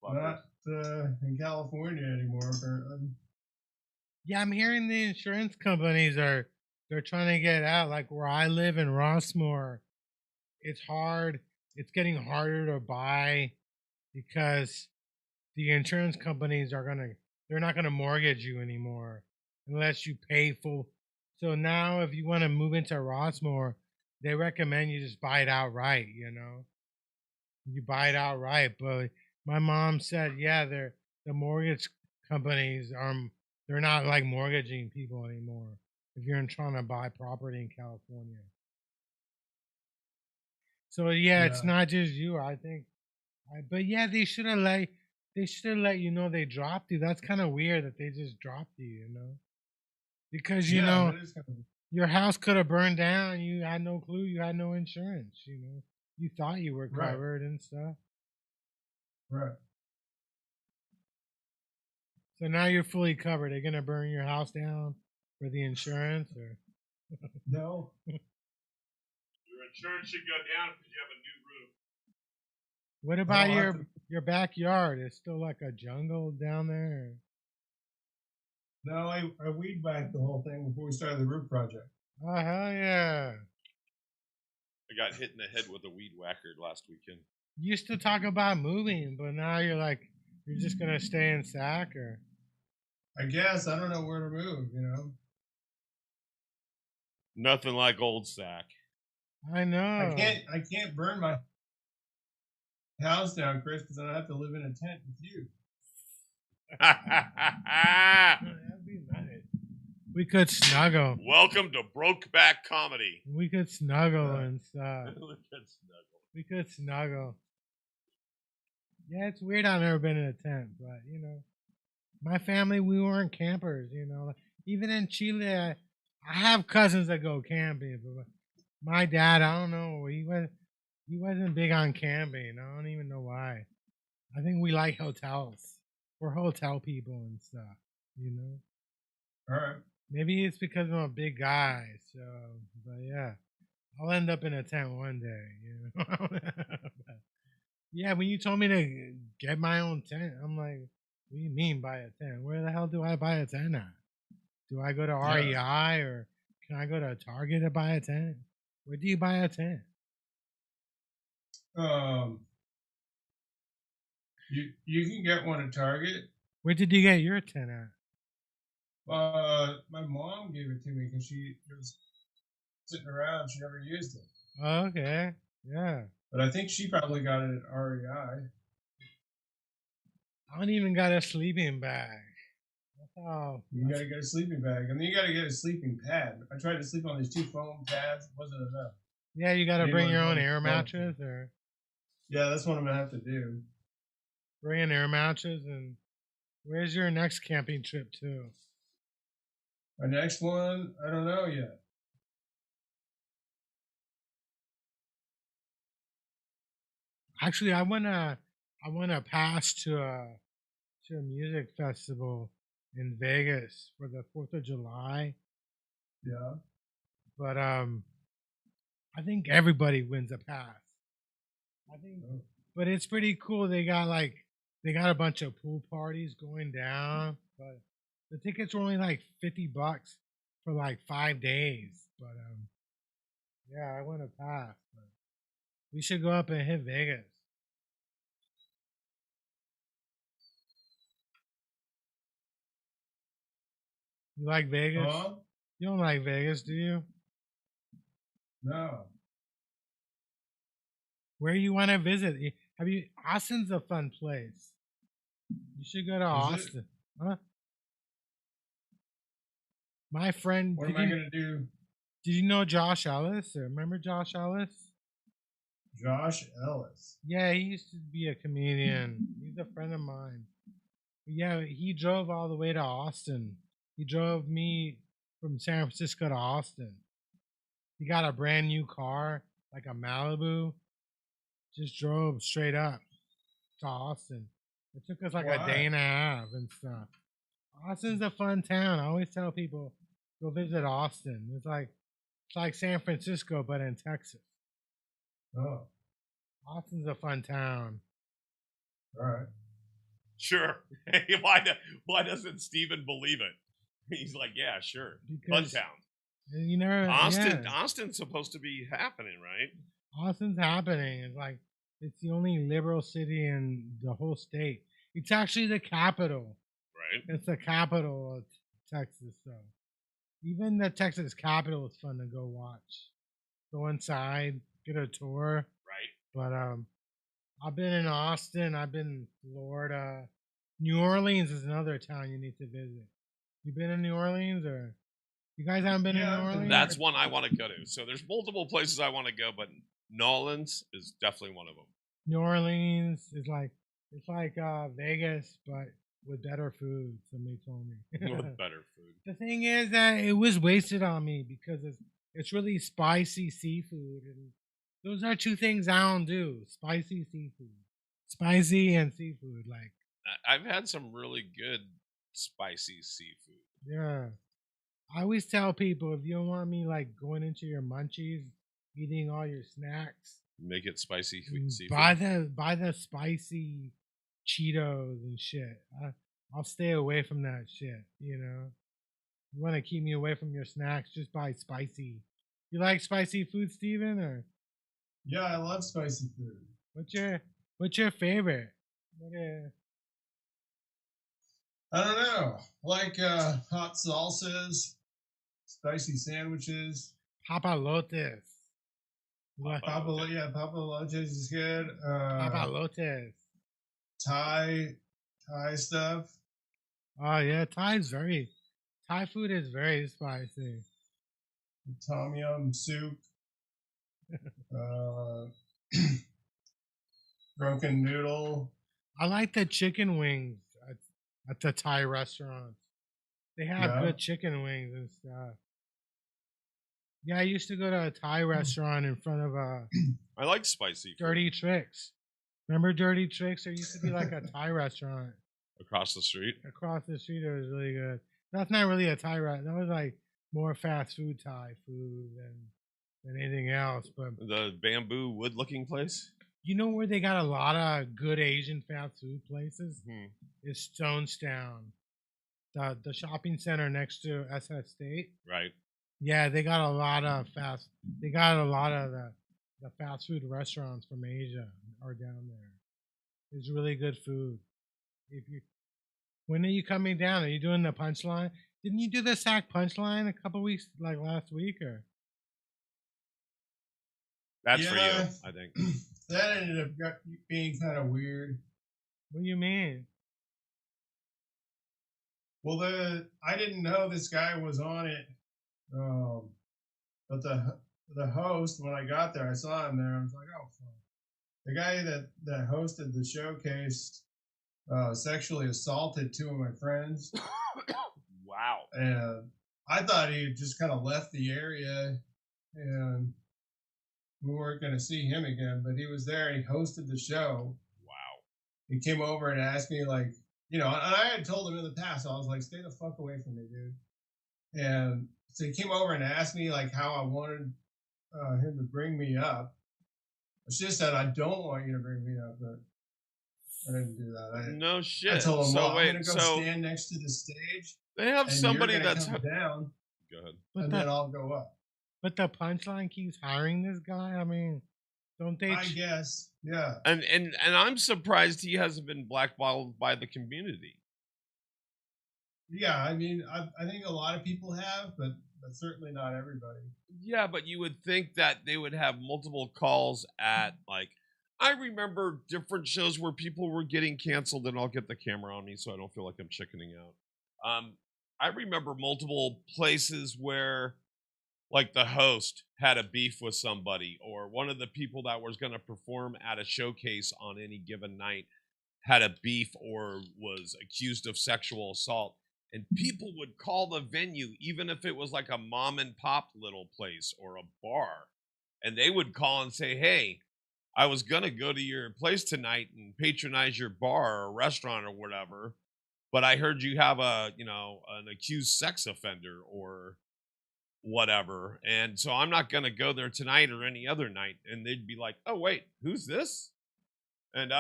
not in California anymore, apparently. Yeah, I'm hearing the insurance companies they're trying to get out. Like where I live in Rossmore, it's hard. It's getting harder to buy because the insurance companies they're not gonna mortgage you anymore unless you pay full. So now if you want to move into Rossmore, they recommend you just buy it outright, You buy it outright. But my mom said, yeah, the mortgage companies they're not like mortgaging people anymore if you're trying to buy property in California. So yeah, it's not just you, I think. But yeah, they should have let you know they dropped you. That's kind of weird that they just dropped you, Because your house could have burned down. You had no clue. You had no insurance. You thought you were covered and stuff. Right. So now you're fully covered. They're gonna burn your house down for the insurance, or no? Your insurance should go down because you have a new roof. What about your backyard? It's still like a jungle down there. No, I weed whacked the whole thing before we started the roof project. Oh hell yeah! I got hit in the head with a weed whacker last weekend. You used to talk about moving, but now you're like, you're just gonna stay in Sac, or I guess I don't know where to move. Nothing like old Sack. I know. I can't burn my house down, Chris, because I don't have to live in a tent with you. That'd be nice. We could snuggle. Welcome to Brokeback Comedy. We could snuggle and stuff. We could snuggle. We could snuggle. Yeah, it's weird. I've never been in a tent, but my family, we weren't campers. Even in Chile, I have cousins that go camping, but my dad, I don't know, he wasn't big on camping. I don't even know why. I think we like hotels. We're hotel people and stuff. All right. Maybe it's because I'm a big guy. So, but yeah, I'll end up in a tent one day. But, yeah, when you told me to get my own tent, I'm like, what do you mean buy a tent? Where the hell do I buy a tent at? Do I go to REI or can I go to Target to buy a tent? Where do you buy a tent? You can get one at Target. Where did you get your tent at? My mom gave it to me because it was sitting around. She never used it. Oh, okay, yeah. But I think she probably got it at REI. I don't even got a sleeping bag. Oh, you gotta get a sleeping bag, and then you gotta get a sleeping pad. I tried to sleep on these 2 foam pads. It wasn't enough. Yeah, you gotta bring your own air mattress, or yeah, that's what I'm gonna have to do. Bring an air mattress. And where's your next camping trip to? My next one, I don't know yet. Actually, I wanna pass to a music festival in Vegas for the 4th of July. Yeah. But I think everybody wins a pass. I think, but it's pretty cool. They got a bunch of pool parties going down, but the tickets were only like $50 for like 5 days. But yeah, I want to pass. But we should go up and hit Vegas. You like Vegas? You don't like Vegas, do you? No. Where you want to visit? Austin's a fun place. You should go to Austin. Huh? My friend. What am I gonna do? Did you know Josh Ellis? Or remember Josh Ellis? Josh Ellis. Yeah, he used to be a comedian. He's a friend of mine. Yeah, he drove all the way to Austin. He drove me from San Francisco to Austin. He got a brand new car, like a Malibu. Just drove straight up to Austin. It took us like a day and a half and stuff. Austin's a fun town. I always tell people, go visit Austin. It's like San Francisco, but in Texas. Oh. Austin's a fun town. All right. Sure. Why doesn't Steven believe it? He's like, yeah, sure. Fun town. Austin's supposed to be happening, right? Austin's happening. It's the only liberal city in the whole state. It's actually the capital. Right. It's the capital of Texas. So even the Texas Capitol is fun to go watch. Go inside, get a tour. Right. But I've been in Austin. I've been in Florida. New Orleans is another town you need to visit. You been in New Orleans, or you guys haven't been in New Orleans? That's one I want to go to. So there's multiple places I want to go, but New Orleans is definitely one of them. New Orleans is like Vegas, but with better food. Somebody told me. With better food. The thing is that it was wasted on me because it's really spicy seafood, and those are two things I don't do: spicy seafood, spicy and seafood. Like I've had some really good spicy seafood. Yeah, I always tell people, if you don't want me like going into your munchies, eating all your snacks, make it spicy seafood. Buy the spicy Cheetos and shit. I'll stay away from that shit. You want to keep me away from your snacks, just buy spicy. You like spicy food, Steven, or? Yeah, I love spicy food. What's your favorite? What is, I don't know. Like hot salsas, spicy sandwiches. Papalotes. What? Papalotes is good. Papalotes. Thai stuff. Oh yeah, Thai food is very spicy. Tom yum soup. uh, drunken noodle. I like the chicken wings at the Thai restaurants. They have good chicken wings and stuff. Yeah, I used to go to a Thai restaurant in front of I like spicy food. Dirty Tricks. Remember Dirty Tricks? There used to be like a Thai restaurant across the street. Across the street, it was really good. That's not really a Thai restaurant. That was like more fast food Thai food than anything else. But the bamboo wood looking place. You know where they got a lot of good Asian fast food places? Is Stonestown, the shopping center next to SS State. Right. Yeah, they got a lot of They got a lot of the fast food restaurants from Asia are down there. It's really good food. When are you coming down? Are you doing the punchline? Didn't you do the sack punchline a couple weeks, like last week, or? That's for you, I think. That ended up being kind of weird. What do you mean? Well, I didn't know this guy was on it, but the host, when I got there, I saw him there. I was like, oh, fuck. The guy that hosted the showcase sexually assaulted two of my friends. Wow. And I thought he had just kind of left the area and we weren't going to see him again, but he was there and he hosted the show. Wow. He came over and asked me, like, you know, and I had told him in the past, I was like, stay the fuck away from me, dude. And so he came over and asked me, like, how I wanted him to bring me up. I should have said, I don't want you to bring me up, but I didn't do that. No shit. I told him, so well, wait, I'm going to go stand next to the stage. They have and somebody you're that's come down. Go ahead. And then I'll go up. But the punchline keeps hiring this guy. I mean, don't they? I guess, yeah. And I'm surprised he hasn't been blackballed by the community. Yeah, I mean, I think a lot of people have, but certainly not everybody. Yeah, but you would think that they would have multiple calls at, like, I remember different shows where people were getting canceled, and I'll get the camera on me so I don't feel like I'm chickening out. I remember multiple places where, like, the host had a beef with somebody, or one of the people that was going to perform at a showcase on any given night had a beef or was accused of sexual assault. And people would call the venue, even if it was like a mom and pop little place or a bar. And they would call and say, hey, I was going to go to your place tonight and patronize your bar or restaurant or whatever, but I heard you have an accused sex offender or whatever. And so I'm not going to go there tonight or any other night. And they'd be like, oh, wait, who's this? And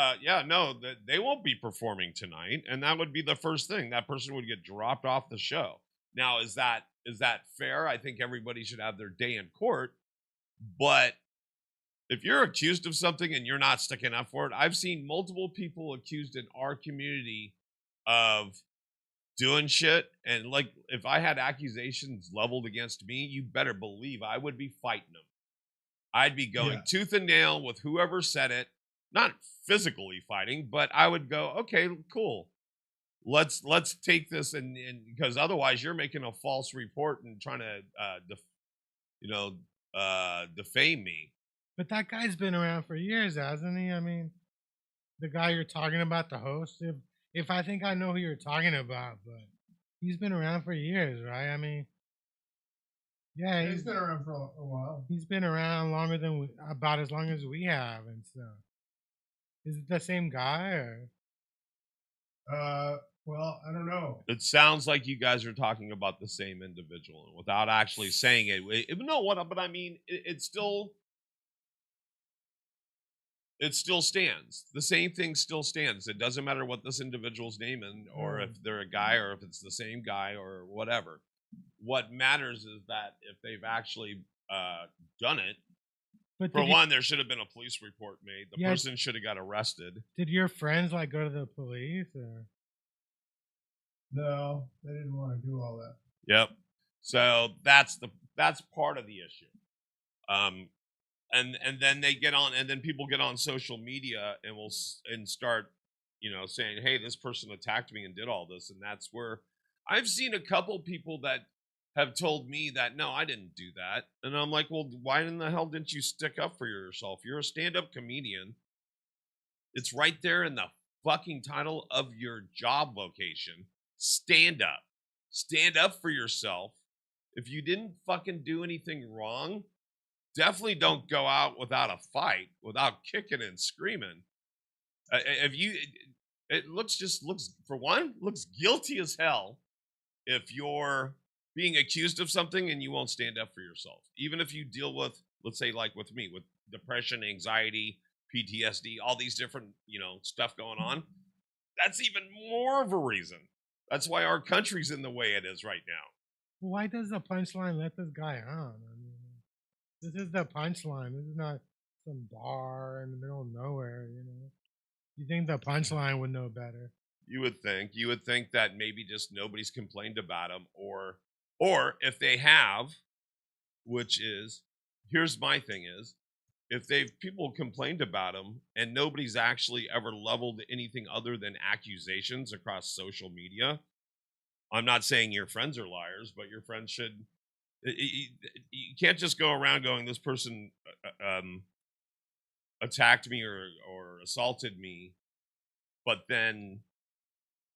they won't be performing tonight. And that would be the first thing. That person would get dropped off the show. Now, is that fair? I think everybody should have their day in court. But if you're accused of something and you're not sticking up for it, I've seen multiple people accused in our community of doing shit. And, like, if I had accusations leveled against me, you better believe I would be fighting them. I'd be going tooth and nail with whoever said it. Not physically fighting, but I would go, okay, cool. Let's take this and because otherwise you're making a false report and trying to defame me. But that guy's been around for years, hasn't he? I mean, the guy you're talking about, the host. If I think I know who you're talking about, but he's been around for years, right? I mean, yeah, he's been around for a while. He's been around longer than about as long as we have and stuff. Is it the same guy or? Well, I don't know. It sounds like you guys are talking about the same individual without actually saying it. No, what? But I mean, it still stands. The same thing still stands. It doesn't matter what this individual's name is, or if they're a guy, or if it's the same guy, or whatever. What matters is that if they've actually done it, But For one, there should have been a police report made. The Yeah. person should have got arrested. Did your friends like go to the police or? No, they didn't want to do all that. Yep. So that's part of the issue. And then they get on, and then people get on social media and start, saying, hey, this person attacked me and did all this, and that's where I've seen a couple people that have told me that no, I didn't do that, and I'm like, well, why in the hell didn't you stick up for yourself? You're a stand-up comedian. It's right there in the fucking title of your job vocation. Stand up. Stand up for yourself. If you didn't fucking do anything wrong, definitely don't go out without a fight, without kicking and screaming. It looks guilty as hell if you're being accused of something and you won't stand up for yourself. Even if you deal with, let's say, like with me, with depression, anxiety, PTSD, all these different, stuff going on, that's even more of a reason. That's why our country's in the way it is right now. Why does the punchline let this guy on? I mean, this is the punchline. This is not some bar in the middle of nowhere, You think the punchline would know better? You would think that maybe just nobody's complained about him, or if they have, which is, here's my thing is, if people complained about him and nobody's actually ever leveled anything other than accusations across social media, I'm not saying your friends are liars, but your friends should. You can't just go around going, this person attacked me or assaulted me, but then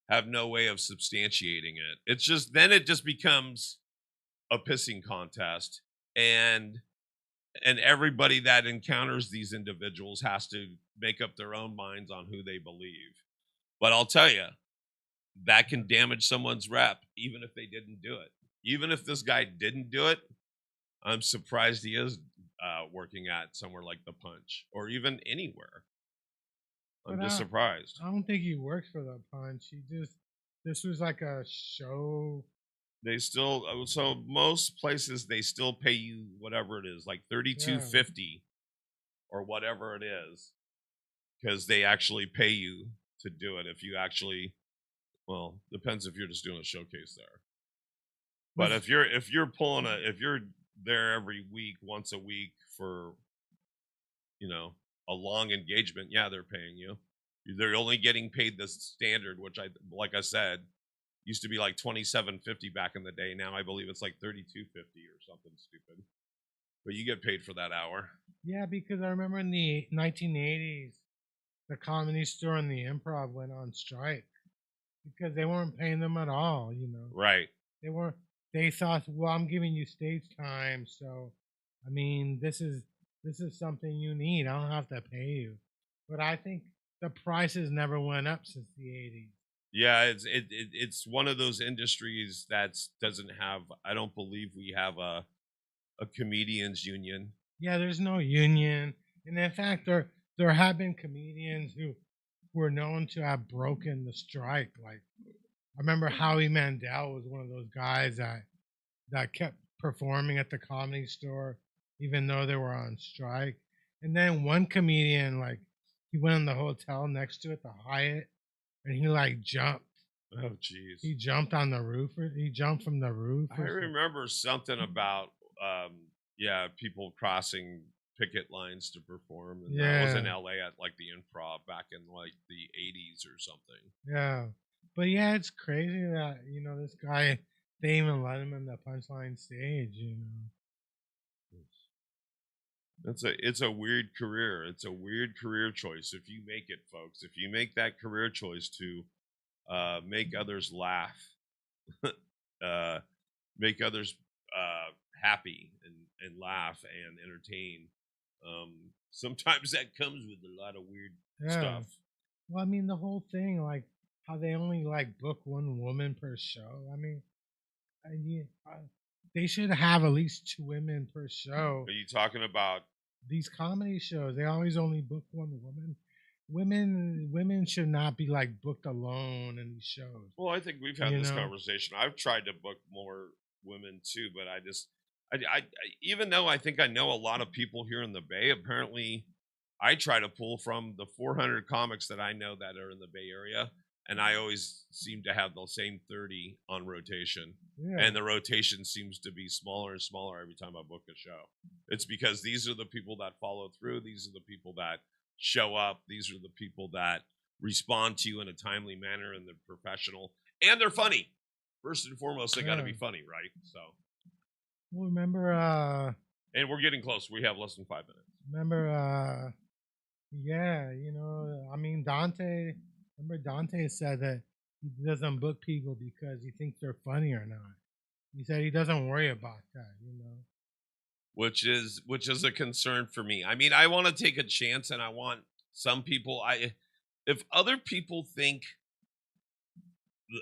have no way of substantiating it. Then it just becomes a pissing contest, and everybody that encounters these individuals has to make up their own minds on who they believe. But I'll tell you, that can damage someone's rep, even if they didn't do it. Even if this guy didn't do it, I'm surprised he is working at somewhere like The Punch or even anywhere. I'm just surprised. I don't think he works for The Punch. This was like a show. They still, so most places they still pay you whatever it is, like $32.50 or whatever it is, because they actually pay you to do it. If you actually, well, depends if you're just doing a showcase there. But if you're there every week, once a week for, a long engagement, yeah, they're paying you. They're only getting paid the standard, which like I said, used to be like $27.50 back in the day. Now I believe it's like $32.50 or something stupid. But you get paid for that hour. Yeah, because I remember in the 1980s, the Comedy Store and the Improv went on strike because they weren't paying them at all. Right. They weren't. They thought, well, I'm giving you stage time, so I mean, this is something you need. I don't have to pay you. But I think the prices never went up since the 80s. Yeah, it's one of those industries that doesn't have. I don't believe we have a comedians union. Yeah, there's no union, and in fact, there have been comedians who were known to have broken the strike. Like I remember Howie Mandel was one of those guys that kept performing at the Comedy Store even though they were on strike. And then one comedian, like he went in the hotel next to it, the Hyatt. And he like jumped. Oh, jeez. He jumped on the roof. He jumped from the roof. I remember something about, people crossing picket lines to perform. And that was in LA at like the Improv back in like the 80s or something. Yeah. But yeah, it's crazy that, this guy, they even let him in the punchline stage, It's a weird career. It's a weird career choice. If you make it, folks, if you make that career choice to make others laugh, make others happy and laugh and entertain, sometimes that comes with a lot of weird stuff. Well, I mean, the whole thing, like how they only like book one woman per show. I mean, they should have at least 2 women per show. Are you talking about these comedy shows? They always only book one woman. Women should not be like booked alone in these shows. Well, I think we've had this conversation. I've tried to book more women too, but Even though I think I know a lot of people here in the Bay, apparently I try to pull from the 400 comics that I know that are in the Bay Area, and I always seem to have the same 30 on rotation. Yeah. And the rotation seems to be smaller and smaller every time I book a show. It's because these are the people that follow through. These are the people that show up. These are the people that respond to you in a timely manner, and they're professional and they're funny. First and foremost, they got to be funny, right? So. Well, remember, and we're getting close. We have less than 5 minutes. Remember, yeah, you know, I mean, Dante said that he doesn't book people because he thinks they're funny or not. He said he doesn't worry about that, you know. Which is a concern for me. I mean, I want to take a chance, and I want some people. If other people think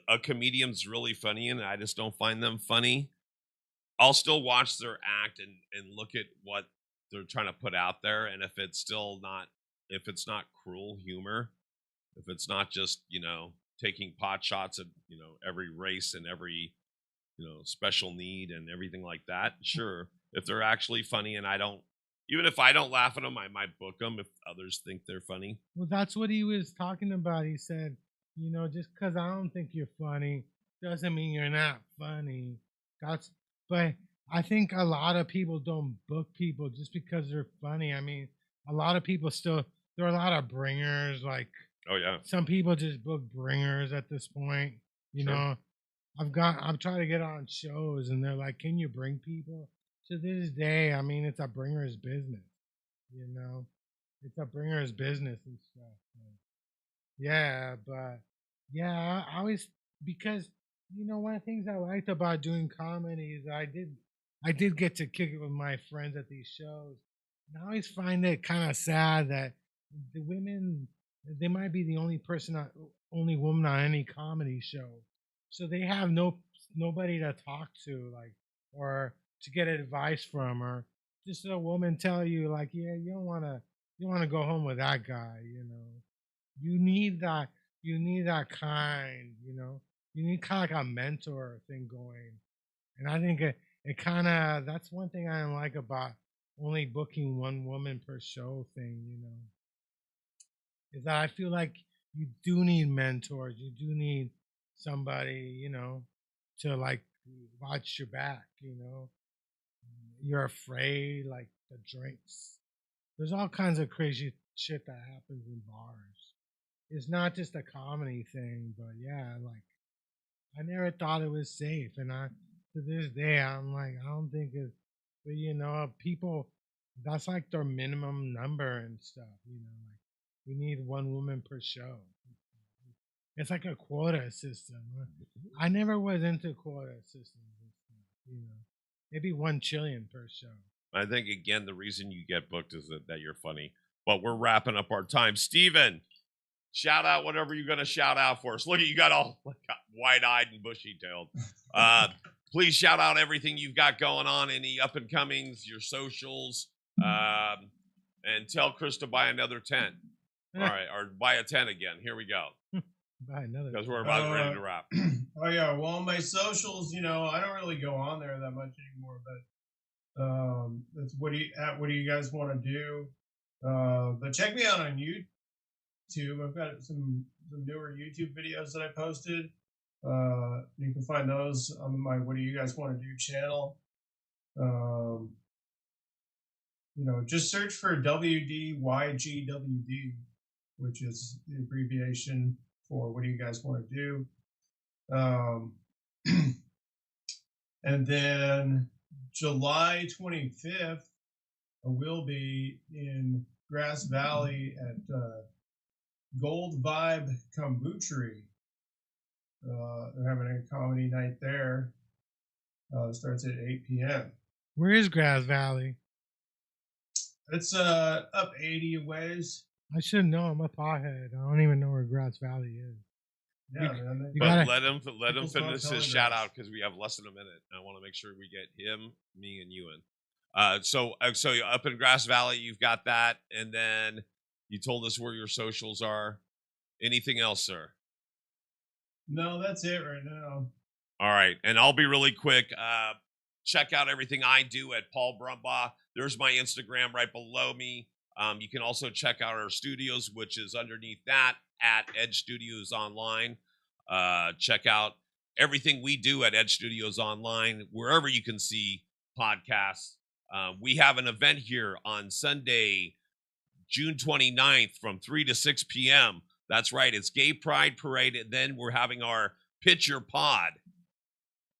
a comedian's really funny and I just don't find them funny, I'll still watch their act and look at what they're trying to put out there. And if it's not cruel humor, if it's not just, you know, taking pot shots at, you know, every race and every, you know, special need and everything like that, sure. If they're actually funny, and even if I don't laugh at them, I might book them if others think they're funny. Well, that's what he was talking about. He said, you know, just because I don't think you're funny doesn't mean you're not funny. But I think a lot of people don't book people just because they're funny. I mean, a lot of people there are a lot of bringers. Like, oh yeah, some people just book bringers at this point. You know, I'm trying to get on shows, and they're like, "Can you bring people?" To this day, I mean, it's a bringer's business. You know, it's a bringer's business and stuff. Yeah, but yeah, I always, because you know, one of the things I liked about doing comedy is I did get to kick it with my friends at these shows. And I always find it kind of sad that the women, they might be the only woman on any comedy show, so they have nobody to talk to, like, or to get advice from, or just a woman tell you like, yeah, you don't want to go home with that guy. You know, you need that kind. You know, you need kind of like a mentor thing going. And I think it kind of, that's one thing I don't like about only booking one woman per show thing, you know, is that I feel like you do need mentors. You do need somebody, you know, to like watch your back, you know. You're afraid, like the drinks. There's all kinds of crazy shit that happens in bars. It's not just a comedy thing, but yeah, like I never thought it was safe, and to this day I'm like, I don't think it's, but you know, people, that's like their minimum number and stuff, you know, like we need one woman per show. It's like a quota system. I never was into quota systems and stuff, you know. Maybe 1 trillion per show. I think again the reason you get booked is that you're funny. But we're wrapping up our time. Steven, shout out whatever you're gonna shout out for us. Look at you, got all wide-eyed and bushy-tailed. Please shout out everything you've got going on, any up and comings, your socials, and tell Chris to buy another tent. All right, or buy a tent again. Here we go. Buy another, because we're about ready to wrap. Oh yeah, well, my socials, you know, I don't really go on there that much anymore, but that's what do you guys want to do? But check me out on YouTube. I've got some newer YouTube videos that I posted. You can find those on my What Do You Guys Want to Do channel. You know, just search for WDYGWD, which is the abbreviation for What Do You Guys Want to Do. And then July 25th, I will be in Grass Valley at Gold Vibe Kombuchery. They're having a comedy night there. Starts at 8 p.m. Where is Grass Valley? It's up 80 ways. I should know. I'm a pothead. I don't even know where Grass Valley is. Yeah, man. But let him finish his shout out because we have less than a minute. I want to make sure we get him, me, and you in. So up in Grass Valley, you've got that, and then you told us where your socials are. Anything else, sir? No, that's it right now. All right, and I'll be really quick. check out everything I do at Paul Brumbaugh. There's my Instagram right below me. You can also check out our studios, which is underneath that at Edge Studios Online. Check out everything we do at Edge Studios Online, wherever you can see podcasts. We have an event here on Sunday, June 29th from 3 to 6 p.m. That's right. It's Gay Pride Parade. And then we're having our Pitch Your Pod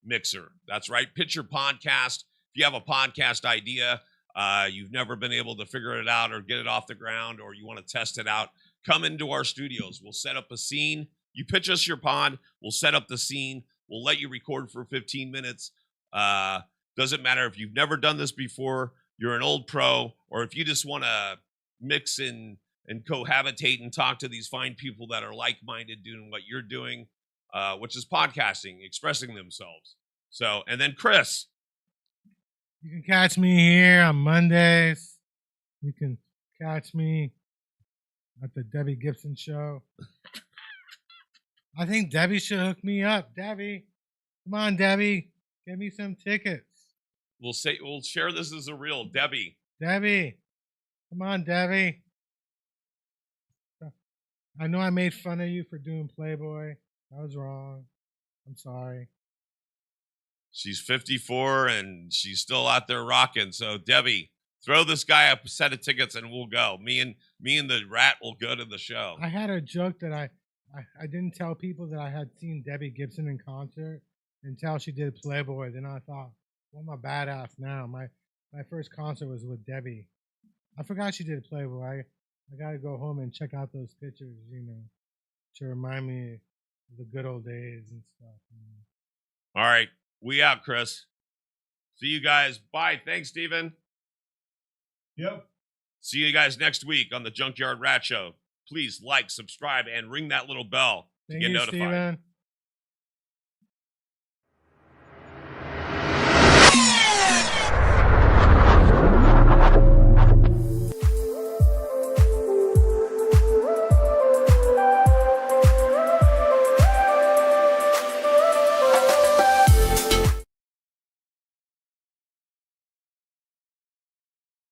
mixer. That's right. Pitch Your Podcast. If you have a podcast idea, you've never been able to figure it out or get it off the ground, or you want to test it out, come into our studios. We'll set up a scene. You pitch us your pod. We'll set up the scene. We'll let you record for 15 minutes. Doesn't matter if you've never done this before, you're an old pro, or if you just want to mix and cohabitate and talk to these fine people that are like-minded doing what you're doing, which is podcasting, expressing themselves. So, and then Chris. You can catch me here on Mondays. You can catch me at the Debbie Gibson Show. I think Debbie should hook me up. Debbie, come on, Debbie, give me some tickets. We'll share this as a reel. Debbie, come on, Debbie. I know I made fun of you for doing Playboy. I was wrong. I'm sorry. She's 54 and she's still out there rocking. So Debbie, throw this guy a set of tickets and we'll go. Me and the Rat will go to the show. I had a joke that I didn't tell people that I had seen Debbie Gibson in concert until she did Playboy. Then I thought, well, I'm a badass now. My first concert was with Debbie. I forgot she did Playboy. I got to go home and check out those pictures, to remind me of the good old days and stuff. All right. We out, Chris. See you guys. Bye. Thanks, Steven. Yep. See you guys next week on the Junkyard Rat Show. Please like, subscribe, and ring that little bell to get notified. Steven.